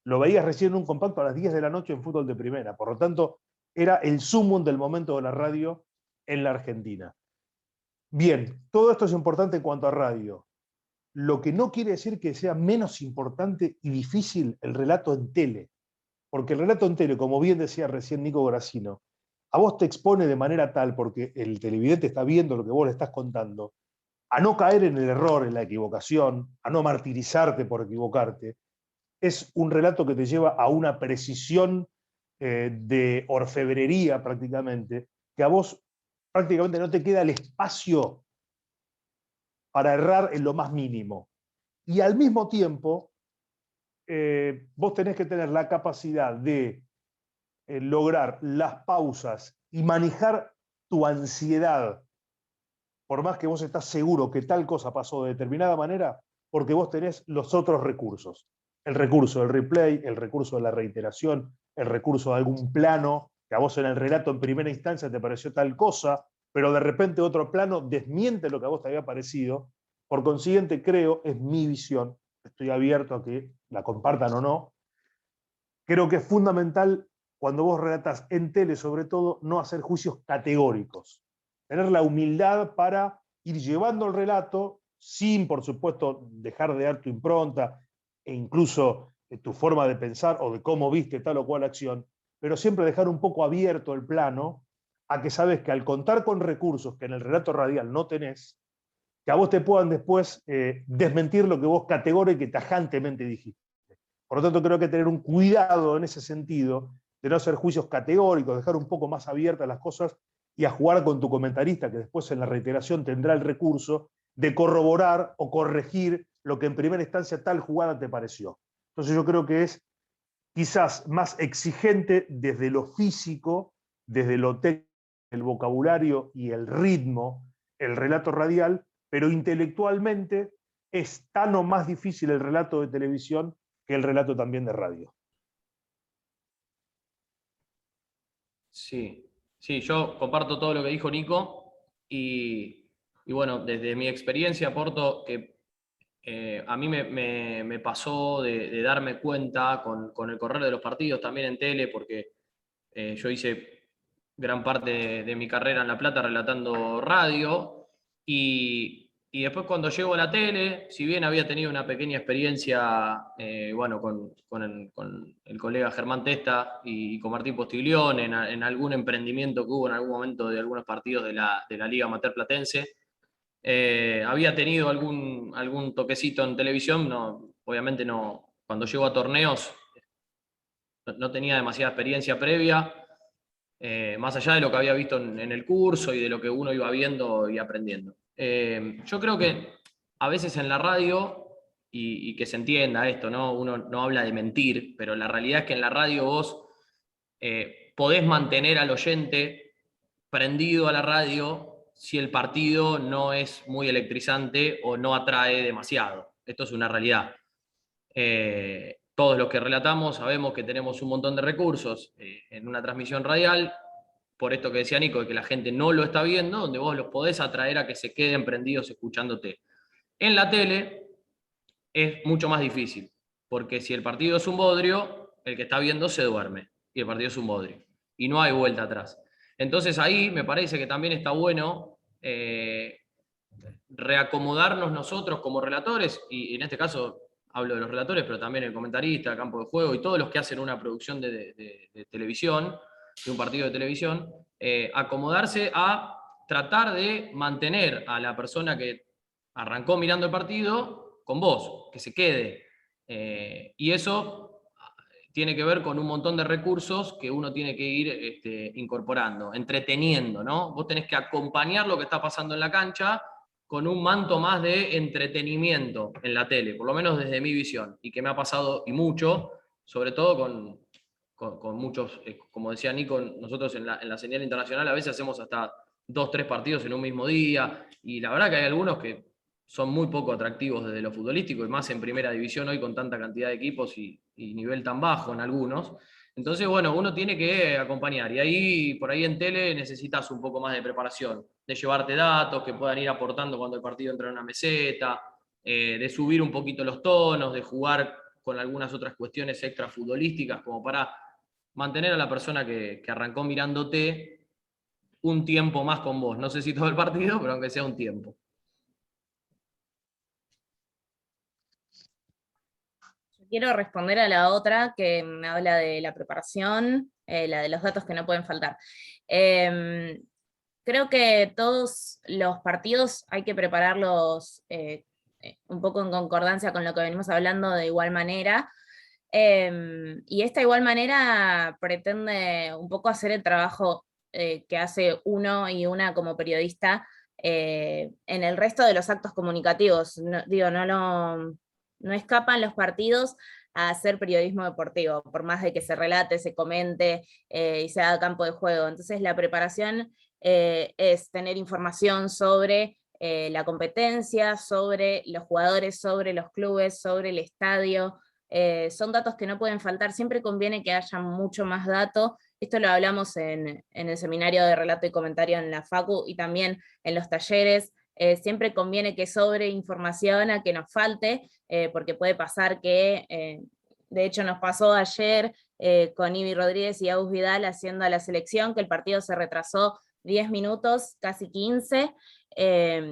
[SPEAKER 3] lo veías recién en un compacto a las 10 de la noche en fútbol de primera. Por lo tanto, era el sumum del momento de la radio en la Argentina. Bien, todo esto es importante en cuanto a radio. Lo que no quiere decir que sea menos importante y difícil el relato en tele. Porque el relato en tele, como bien decía recién Nico Gracino, a vos te expone de manera tal, porque el televidente está viendo lo que vos le estás contando, a no caer en el error, en la equivocación, a no martirizarte por equivocarte. Es un relato que te lleva a una precisión de orfebrería prácticamente, que a vos prácticamente no te queda el espacio para errar en lo más mínimo. Y al mismo tiempo, vos tenés que tener la capacidad de lograr las pausas y manejar tu ansiedad, por más que vos estás seguro que tal cosa pasó de determinada manera, porque vos tenés los otros recursos. El recurso del replay, el recurso de la reiteración, el recurso de algún plano, que a vos en el relato en primera instancia te pareció tal cosa, pero de repente otro plano desmiente lo que a vos te había parecido. Por consiguiente, creo, es mi visión, estoy abierto a que la compartan o no, creo que es fundamental cuando vos relatas en tele, sobre todo, no hacer juicios categóricos. Tener la humildad para ir llevando el relato sin, por supuesto, dejar de dar tu impronta e incluso tu forma de pensar o de cómo viste tal o cual acción, pero siempre dejar un poco abierto el plano a que sabes que al contar con recursos que en el relato radial no tenés, que a vos te puedan después desmentir lo que vos categóricamente y tajantemente dijiste. Por lo tanto, creo que tener un cuidado en ese sentido, de no hacer juicios categóricos, dejar un poco más abiertas las cosas y a jugar con tu comentarista, que después en la reiteración tendrá el recurso de corroborar o corregir lo que en primera instancia tal jugada te pareció. Entonces yo creo que es quizás más exigente desde lo físico, desde lo técnico, el vocabulario y el ritmo, el relato radial, pero intelectualmente es tan o más difícil el relato de televisión que el relato también de radio.
[SPEAKER 5] Sí, sí, yo comparto todo lo que dijo Nico y bueno, desde mi experiencia aporto que a mí me pasó de darme cuenta con el correr de los partidos también en tele, porque yo hice gran parte de mi carrera en La Plata relatando radio y Y después cuando llego a la tele, si bien había tenido una pequeña experiencia bueno, con el colega Germán Testa y con Martín Postiglione en algún emprendimiento que hubo en algún momento de algunos partidos de la Liga Amateur Platense, había tenido algún toquecito en televisión, no, obviamente no, cuando llego a torneos no tenía demasiada experiencia previa, más allá de lo que había visto en el curso y de lo que uno iba viendo y aprendiendo. Yo creo que a veces en la radio, y que se entienda esto, ¿no? Uno no habla de mentir, pero la realidad es que en la radio vos podés mantener al oyente prendido a la radio si el partido no es muy electrizante o no atrae demasiado. Esto es una realidad. Todos los que relatamos sabemos que tenemos un montón de recursos en una transmisión radial, por esto que decía Nico, de que la gente no lo está viendo, donde vos los podés atraer a que se queden prendidos escuchándote. En la tele es mucho más difícil, porque si el partido es un bodrio, el que está viendo se duerme, y el partido es un bodrio, y no hay vuelta atrás. Entonces ahí me parece que también está bueno reacomodarnos nosotros como relatores, y en este caso hablo de los relatores, pero también el comentarista, el campo de juego y todos los que hacen una producción de televisión, de un partido de televisión, acomodarse a tratar de mantener a la persona que arrancó mirando el partido con vos, que se quede. Y eso tiene que ver con un montón de recursos que uno tiene que ir incorporando, entreteniendo, ¿no? Vos tenés que acompañar lo que está pasando en la cancha con un manto más de entretenimiento en la tele, por lo menos desde mi visión, y que me ha pasado y mucho, sobre todo con muchos, como decía Nico, nosotros en la señal internacional a veces hacemos hasta 2, 3 partidos en un mismo día, y la verdad que hay algunos que son muy poco atractivos desde lo futbolístico, y más en primera división hoy con tanta cantidad de equipos y nivel tan bajo en algunos. Entonces, bueno, uno tiene que acompañar, y ahí, por ahí en tele necesitas un poco más de preparación, de llevarte datos que puedan ir aportando cuando el partido entra en una meseta, de subir un poquito los tonos, de jugar con algunas otras cuestiones extra futbolísticas, como para mantener a la persona que arrancó mirándote un tiempo más con vos. No sé si todo el partido, pero aunque sea un tiempo.
[SPEAKER 4] Quiero responder a la otra que me habla de la preparación, la de los datos que no pueden faltar. Creo que todos los partidos hay que prepararlos un poco en concordancia con lo que venimos hablando de igual manera. Y esta igual manera pretende un poco hacer el trabajo que hace uno y una como periodista en el resto de los actos comunicativos. No escapan los partidos a hacer periodismo deportivo, por más de que se relate, se comente y se haga campo de juego. Entonces la preparación es tener información sobre la competencia, sobre los jugadores, sobre los clubes, sobre el estadio. Son datos que no pueden faltar, siempre conviene que haya mucho más datos. Esto lo hablamos en el seminario de relato y comentario en la Facu y también en los talleres. Siempre conviene que sobre información a que nos falte, porque puede pasar que, de hecho nos pasó ayer con Ivi Rodríguez y Agus Vidal haciendo a la selección, que el partido se retrasó 10 minutos, casi 15,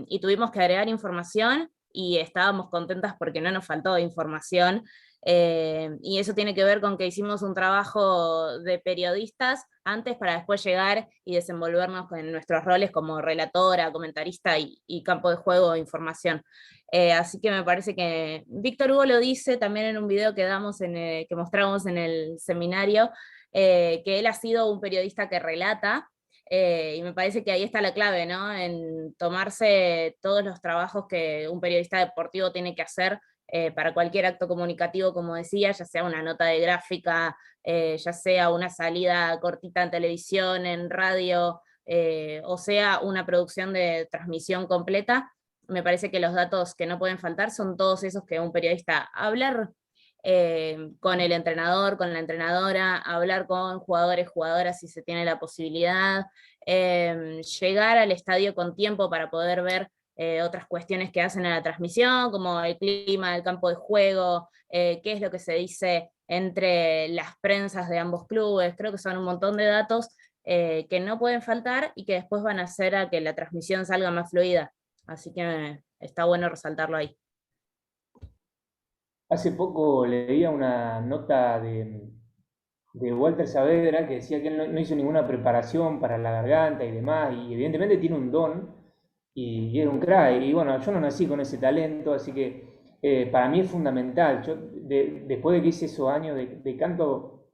[SPEAKER 4] y tuvimos que agregar información, y estábamos contentas porque no nos faltó información, y eso tiene que ver con que hicimos un trabajo de periodistas antes para después llegar y desenvolvernos con nuestros roles como relatora, comentarista y campo de juego de información. Así que me parece que Víctor Hugo lo dice también en un video que mostramos en el seminario, que él ha sido un periodista que relata, y me parece que ahí está la clave, ¿no? En tomarse todos los trabajos que un periodista deportivo tiene que hacer para cualquier acto comunicativo, como decía, ya sea una nota de gráfica, ya sea una salida cortita en televisión, en radio, o sea una producción de transmisión completa. Me parece que los datos que no pueden faltar son todos esos que un periodista hablar con el entrenador, con la entrenadora, hablar con jugadores, jugadoras si se tiene la posibilidad, llegar al estadio con tiempo para poder ver otras cuestiones que hacen a la transmisión, como el clima del campo de juego, qué es lo que se dice entre las prensas de ambos clubes. Creo que son un montón de datos que no pueden faltar y que después van a hacer a que la transmisión salga más fluida. Así que está bueno resaltarlo ahí.
[SPEAKER 6] Hace poco leía una nota de Walter Saavedra que decía que él no hizo ninguna preparación para la garganta y demás, y evidentemente tiene un don y es un crack. Y bueno, yo no nací con ese talento, así que para mí es fundamental. Yo, después de que hice esos años de canto,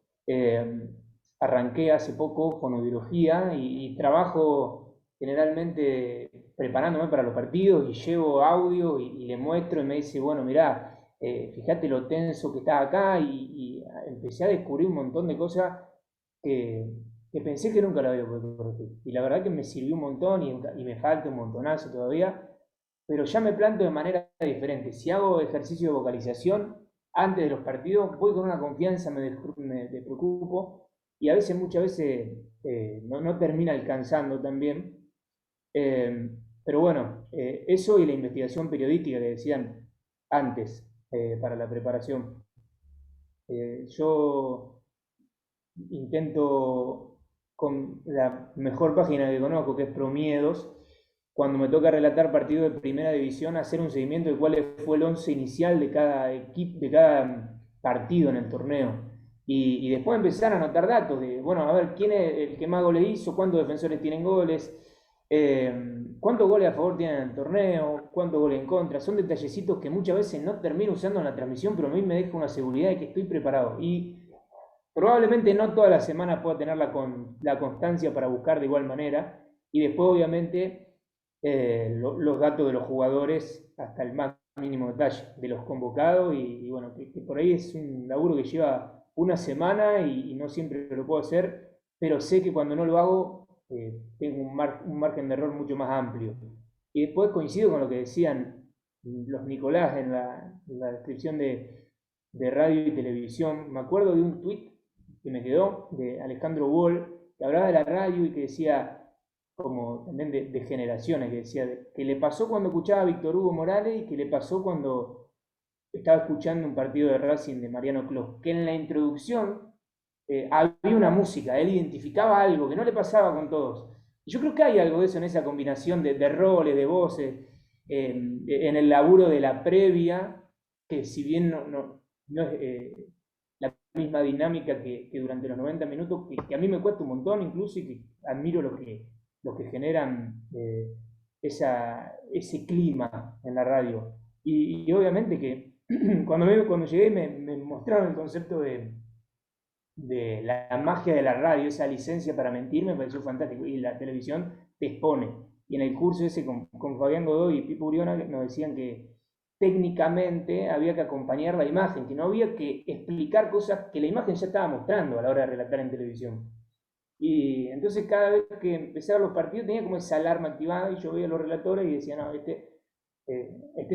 [SPEAKER 6] arranqué hace poco fonoaudiología y trabajo generalmente preparándome para los partidos y llevo audio y le muestro y me dice, bueno, mirá, fíjate lo tenso que está acá y empecé a descubrir un montón de cosas que, que pensé que nunca lo había podido corregir. Y la verdad que me sirvió un montón y me falta un montonazo todavía, pero ya me planto de manera diferente. Si hago ejercicio de vocalización antes de los partidos, voy con una confianza, me despreocupo y a veces, muchas veces, no termina alcanzando también. Pero bueno, eso y la investigación periodística que decían antes para la preparación. Yo intento con la mejor página que conozco, que es Promiedos, cuando me toca relatar partidos de primera división, hacer un seguimiento de cuál fue el 11 inicial de cada equipo, de cada partido en el torneo. Y después empezar a anotar datos de, bueno, a ver, quién es el que más goles hizo, cuántos defensores tienen goles, cuántos goles a favor tienen en el torneo, cuántos goles en contra. Son detallecitos que muchas veces no termino usando en la transmisión, pero a mí me deja una seguridad de que estoy preparado. Y probablemente no toda la semana pueda tener la constancia para buscar de igual manera. Y después, obviamente, los datos de los jugadores hasta el más mínimo detalle, de los convocados. Y bueno, que por ahí es un laburo que lleva una semana y no siempre lo puedo hacer, pero sé que cuando no lo hago, tengo un margen de error mucho más amplio. Y después coincido con lo que decían los Nicolás en la descripción de radio y televisión. Me acuerdo de un tuit que me quedó de Alejandro Wall, que hablaba de la radio y que decía, como también de generaciones, que decía que le pasó cuando escuchaba a Víctor Hugo Morales y que le pasó cuando estaba escuchando un partido de Racing de Mariano Clos, que en la introducción había una música, él identificaba algo que no le pasaba con todos. Y yo creo que hay algo de eso en esa combinación de roles, de voces, en el laburo de la previa, que si bien no es la misma dinámica que durante los 90 minutos, que a mí me cuesta un montón incluso, y que admiro los que generan ese clima en la radio. Y obviamente que cuando llegué me mostraron el concepto de la magia de la radio, esa licencia para mentir, me pareció fantástico. Y la televisión te expone. Y en el curso ese con Fabián Godoy y Pipo Uriona nos decían que técnicamente había que acompañar la imagen, que no había que explicar cosas que la imagen ya estaba mostrando a la hora de relatar en televisión. Y entonces cada vez que empezaban los partidos tenía como esa alarma activada y yo veía a los relatores y decía, no, este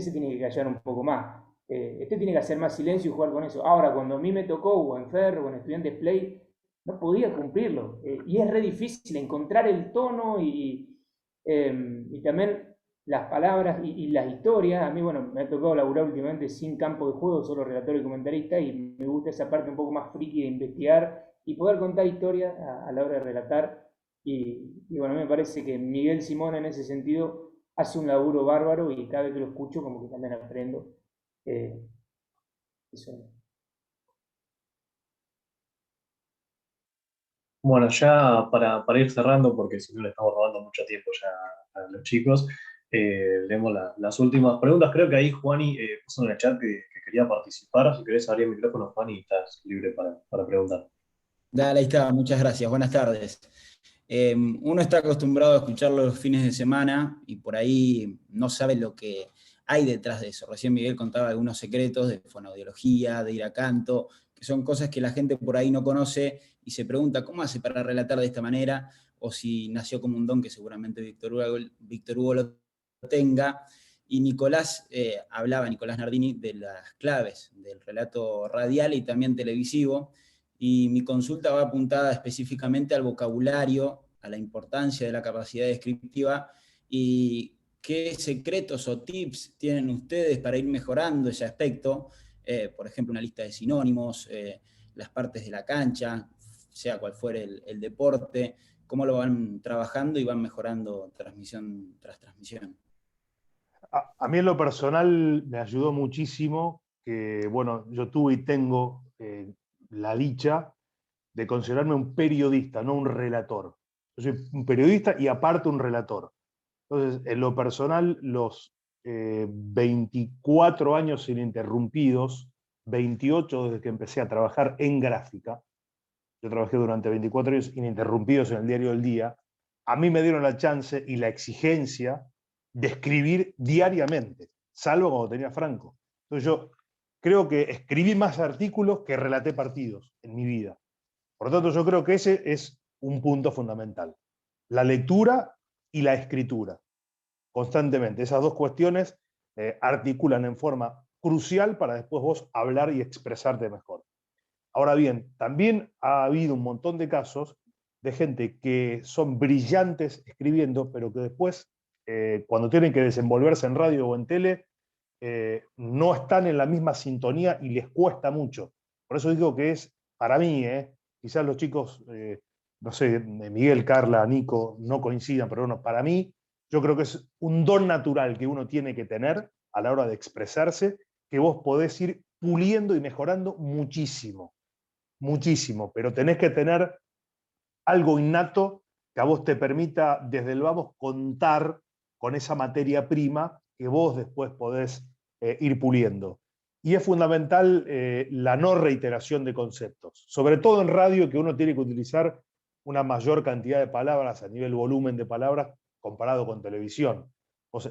[SPEAKER 6] se tiene que callar un poco más. Este tiene que hacer más silencio y jugar con eso. Ahora, cuando a mí me tocó, o en Ferro, o en Estudiantes Play, no podía cumplirlo. Y es re difícil encontrar el tono y también las palabras y las historias. A mí, bueno, me ha tocado laburar últimamente sin campo de juego, solo relator y comentarista, y me gusta esa parte un poco más friki de investigar y poder contar historias a la hora de relatar. Y bueno, a mí me parece que Miguel Simón en ese sentido hace un laburo bárbaro y cada vez que lo escucho como que también aprendo. Eso.
[SPEAKER 1] Bueno, ya para ir cerrando, porque si no le estamos robando mucho tiempo ya a los chicos, leemos las últimas preguntas. Creo que ahí Juani puso en el chat que quería participar. Si querés abrir el micrófono, Juani, estás libre para preguntar.
[SPEAKER 7] Dale, ahí está, muchas gracias, buenas tardes. Uno está acostumbrado a escucharlo los fines de semana y por ahí no sabe lo que hay detrás de eso. Recién Miguel contaba algunos secretos de fonoaudiología, de ir a canto, que son cosas que la gente por ahí no conoce y se pregunta cómo hace para relatar de esta manera, o si nació como un don, que seguramente Víctor Hugo lo tenga. Y Nicolás Nicolás Nardini, de las claves del relato radial y también televisivo. Y mi consulta va apuntada específicamente al vocabulario, a la importancia de la capacidad descriptiva y qué secretos o tips tienen ustedes para ir mejorando ese aspecto, por ejemplo, una lista de sinónimos, las partes de la cancha, sea cual fuere el deporte, cómo lo van trabajando y van mejorando transmisión tras transmisión.
[SPEAKER 3] A mí en lo personal me ayudó muchísimo que, bueno, yo tuve y tengo la dicha de considerarme un periodista, no un relator. Yo soy un periodista y aparte un relator. Entonces, en lo personal, los 24 años ininterrumpidos, 28 desde que empecé a trabajar en gráfica, yo trabajé durante 24 años ininterrumpidos en el Diario del Día, a mí me dieron la chance y la exigencia de escribir diariamente, salvo cuando tenía Franco. Entonces yo creo que escribí más artículos que relaté partidos en mi vida. Por lo tanto, yo creo que ese es un punto fundamental. La lectura y la escritura, constantemente. Esas dos cuestiones articulan en forma crucial para después vos hablar y expresarte mejor. Ahora bien, también ha habido un montón de casos de gente que son brillantes escribiendo, pero que después, cuando tienen que desenvolverse en radio o en tele, no están en la misma sintonía y les cuesta mucho. Por eso digo que es, para mí, quizás los chicos, no sé, Miguel, Carla, Nico, no coincidan, pero bueno, para mí, yo creo que es un don natural que uno tiene que tener a la hora de expresarse, que vos podés ir puliendo y mejorando muchísimo, muchísimo, pero tenés que tener algo innato que a vos te permita desde el vamos contar con esa materia prima que vos después podés ir puliendo. Y es fundamental la no reiteración de conceptos, sobre todo en radio, que uno tiene que utilizar una mayor cantidad de palabras a nivel volumen de palabras comparado con televisión.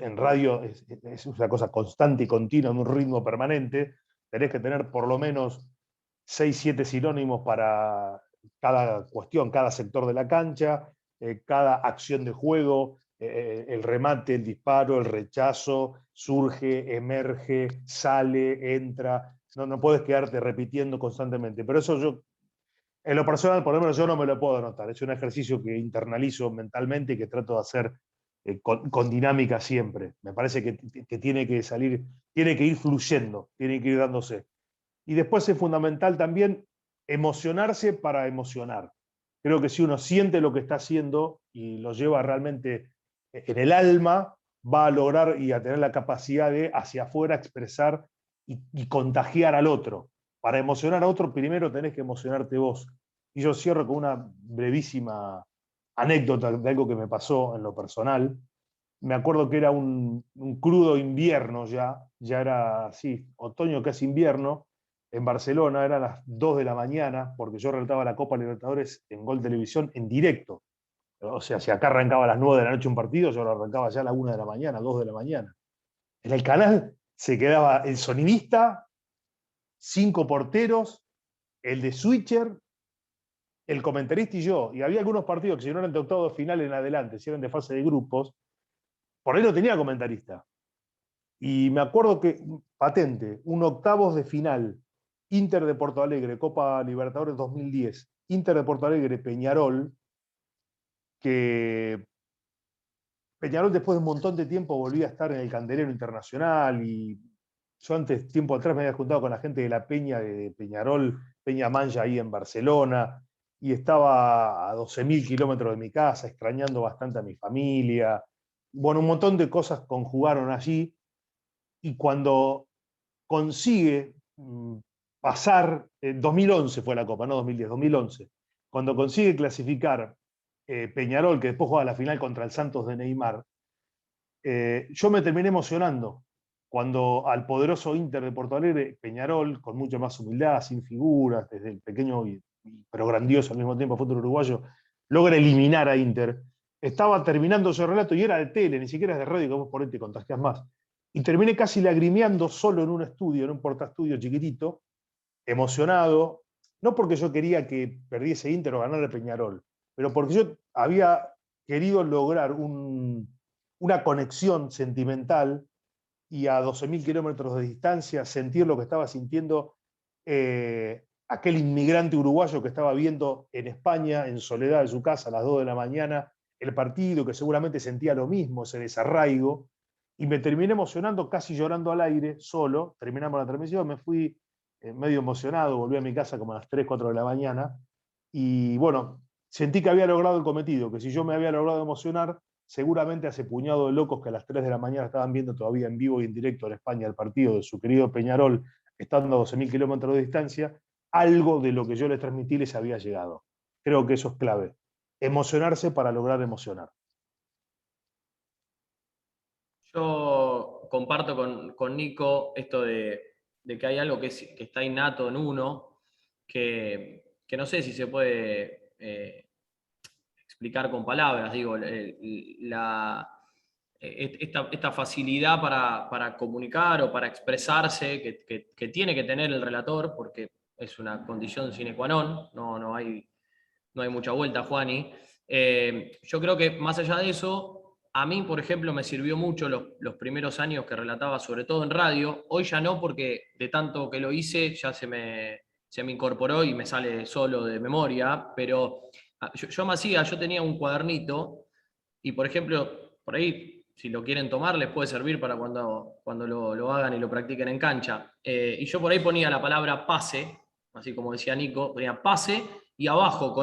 [SPEAKER 3] En radio es una cosa constante y continua, en un ritmo permanente, tenés que tener por lo menos 6, 7 sinónimos para cada cuestión, cada sector de la cancha, cada acción de juego, el remate, el disparo, el rechazo, surge, emerge, sale, entra. No puedes quedarte repitiendo constantemente. Pero eso yo, en lo personal, por lo menos yo no me lo puedo anotar. Es un ejercicio que internalizo mentalmente y que trato de hacer con dinámica siempre. Me parece que tiene que salir, tiene que ir fluyendo, tiene que ir dándose. Y después es fundamental también emocionarse para emocionar. Creo que si uno siente lo que está haciendo y lo lleva realmente en el alma, va a lograr y a tener la capacidad de hacia afuera expresar y contagiar al otro. Para emocionar a otro, primero tenés que emocionarte vos. Y yo cierro con una brevísima anécdota de algo que me pasó en lo personal. Me acuerdo que era un crudo invierno ya era así, otoño casi invierno, en Barcelona, eran las 2 de la mañana, porque yo relataba la Copa Libertadores en Gol Televisión en directo. O sea, si acá arrancaba a las 9 de la noche un partido, yo lo arrancaba ya a la 1 de la mañana, 2 de la mañana. En el canal se quedaba el sonidista, 5 porteros, el de switcher, el comentarista y yo. Y había algunos partidos que si no eran de octavo de final en adelante, si eran de fase de grupos, por ahí no tenía comentarista. Y me acuerdo que, patente, un octavos de final, Inter de Porto Alegre, Copa Libertadores 2010, Inter de Porto Alegre, Peñarol, que Peñarol después de un montón de tiempo volvía a estar en el candelero internacional y yo antes, tiempo atrás, me había juntado con la gente de la Peña de Peñarol, Peña Mancha ahí en Barcelona, y estaba a 12.000 kilómetros de mi casa, extrañando bastante a mi familia. Bueno, un montón de cosas conjugaron allí, y cuando consigue pasar, 2011 fue la Copa, no 2010, 2011, cuando consigue clasificar Peñarol, que después juega la final contra el Santos de Neymar, yo me terminé emocionando cuando al poderoso Inter de Porto Alegre, Peñarol, con mucha más humildad, sin figuras, desde el pequeño pero grandioso al mismo tiempo fútbol uruguayo, logra eliminar a Inter. Estaba terminando ese relato y era de tele, ni siquiera es de radio, que vos por ahí te contagias más. Y terminé casi lagrimeando solo en un estudio, en un portaestudio chiquitito, emocionado, no porque yo quería que perdiese Inter o ganara Peñarol, pero porque yo había querido lograr una conexión sentimental y a 12.000 kilómetros de distancia sentir lo que estaba sintiendo aquel inmigrante uruguayo que estaba viendo en España, en soledad en su casa, a las 2 de la mañana, el partido, que seguramente sentía lo mismo, ese desarraigo, y me terminé emocionando, casi llorando al aire, solo. Terminamos la transmisión, me fui medio emocionado, volví a mi casa como a las 3, 4 de la mañana, y bueno, sentí que había logrado el cometido, que si yo me había logrado emocionar, seguramente a ese puñado de locos que a las 3 de la mañana estaban viendo todavía en vivo y en directo en España el partido de su querido Peñarol, estando a 12.000 kilómetros de distancia, algo de lo que yo les transmití les había llegado. Creo que eso es clave. Emocionarse para lograr emocionar.
[SPEAKER 5] Yo comparto con Nico esto de que hay algo que está innato en uno, que no sé si se puede explicar con palabras. Digo, esta facilidad para comunicar o para expresarse que tiene que tener el relator, porque es una condición sine qua non, no hay mucha vuelta, Juani. Yo creo que más allá de eso, a mí, por ejemplo, me sirvió mucho los primeros años que relataba, sobre todo en radio. Hoy ya no, porque de tanto que lo hice ya se me incorporó y me sale solo de memoria, pero yo me hacía, yo tenía un cuadernito y, por ejemplo, por ahí, si lo quieren tomar, les puede servir para cuando lo hagan y lo practiquen en cancha. Y yo por ahí ponía la palabra pase, así como decía Nico, ponía pase y abajo con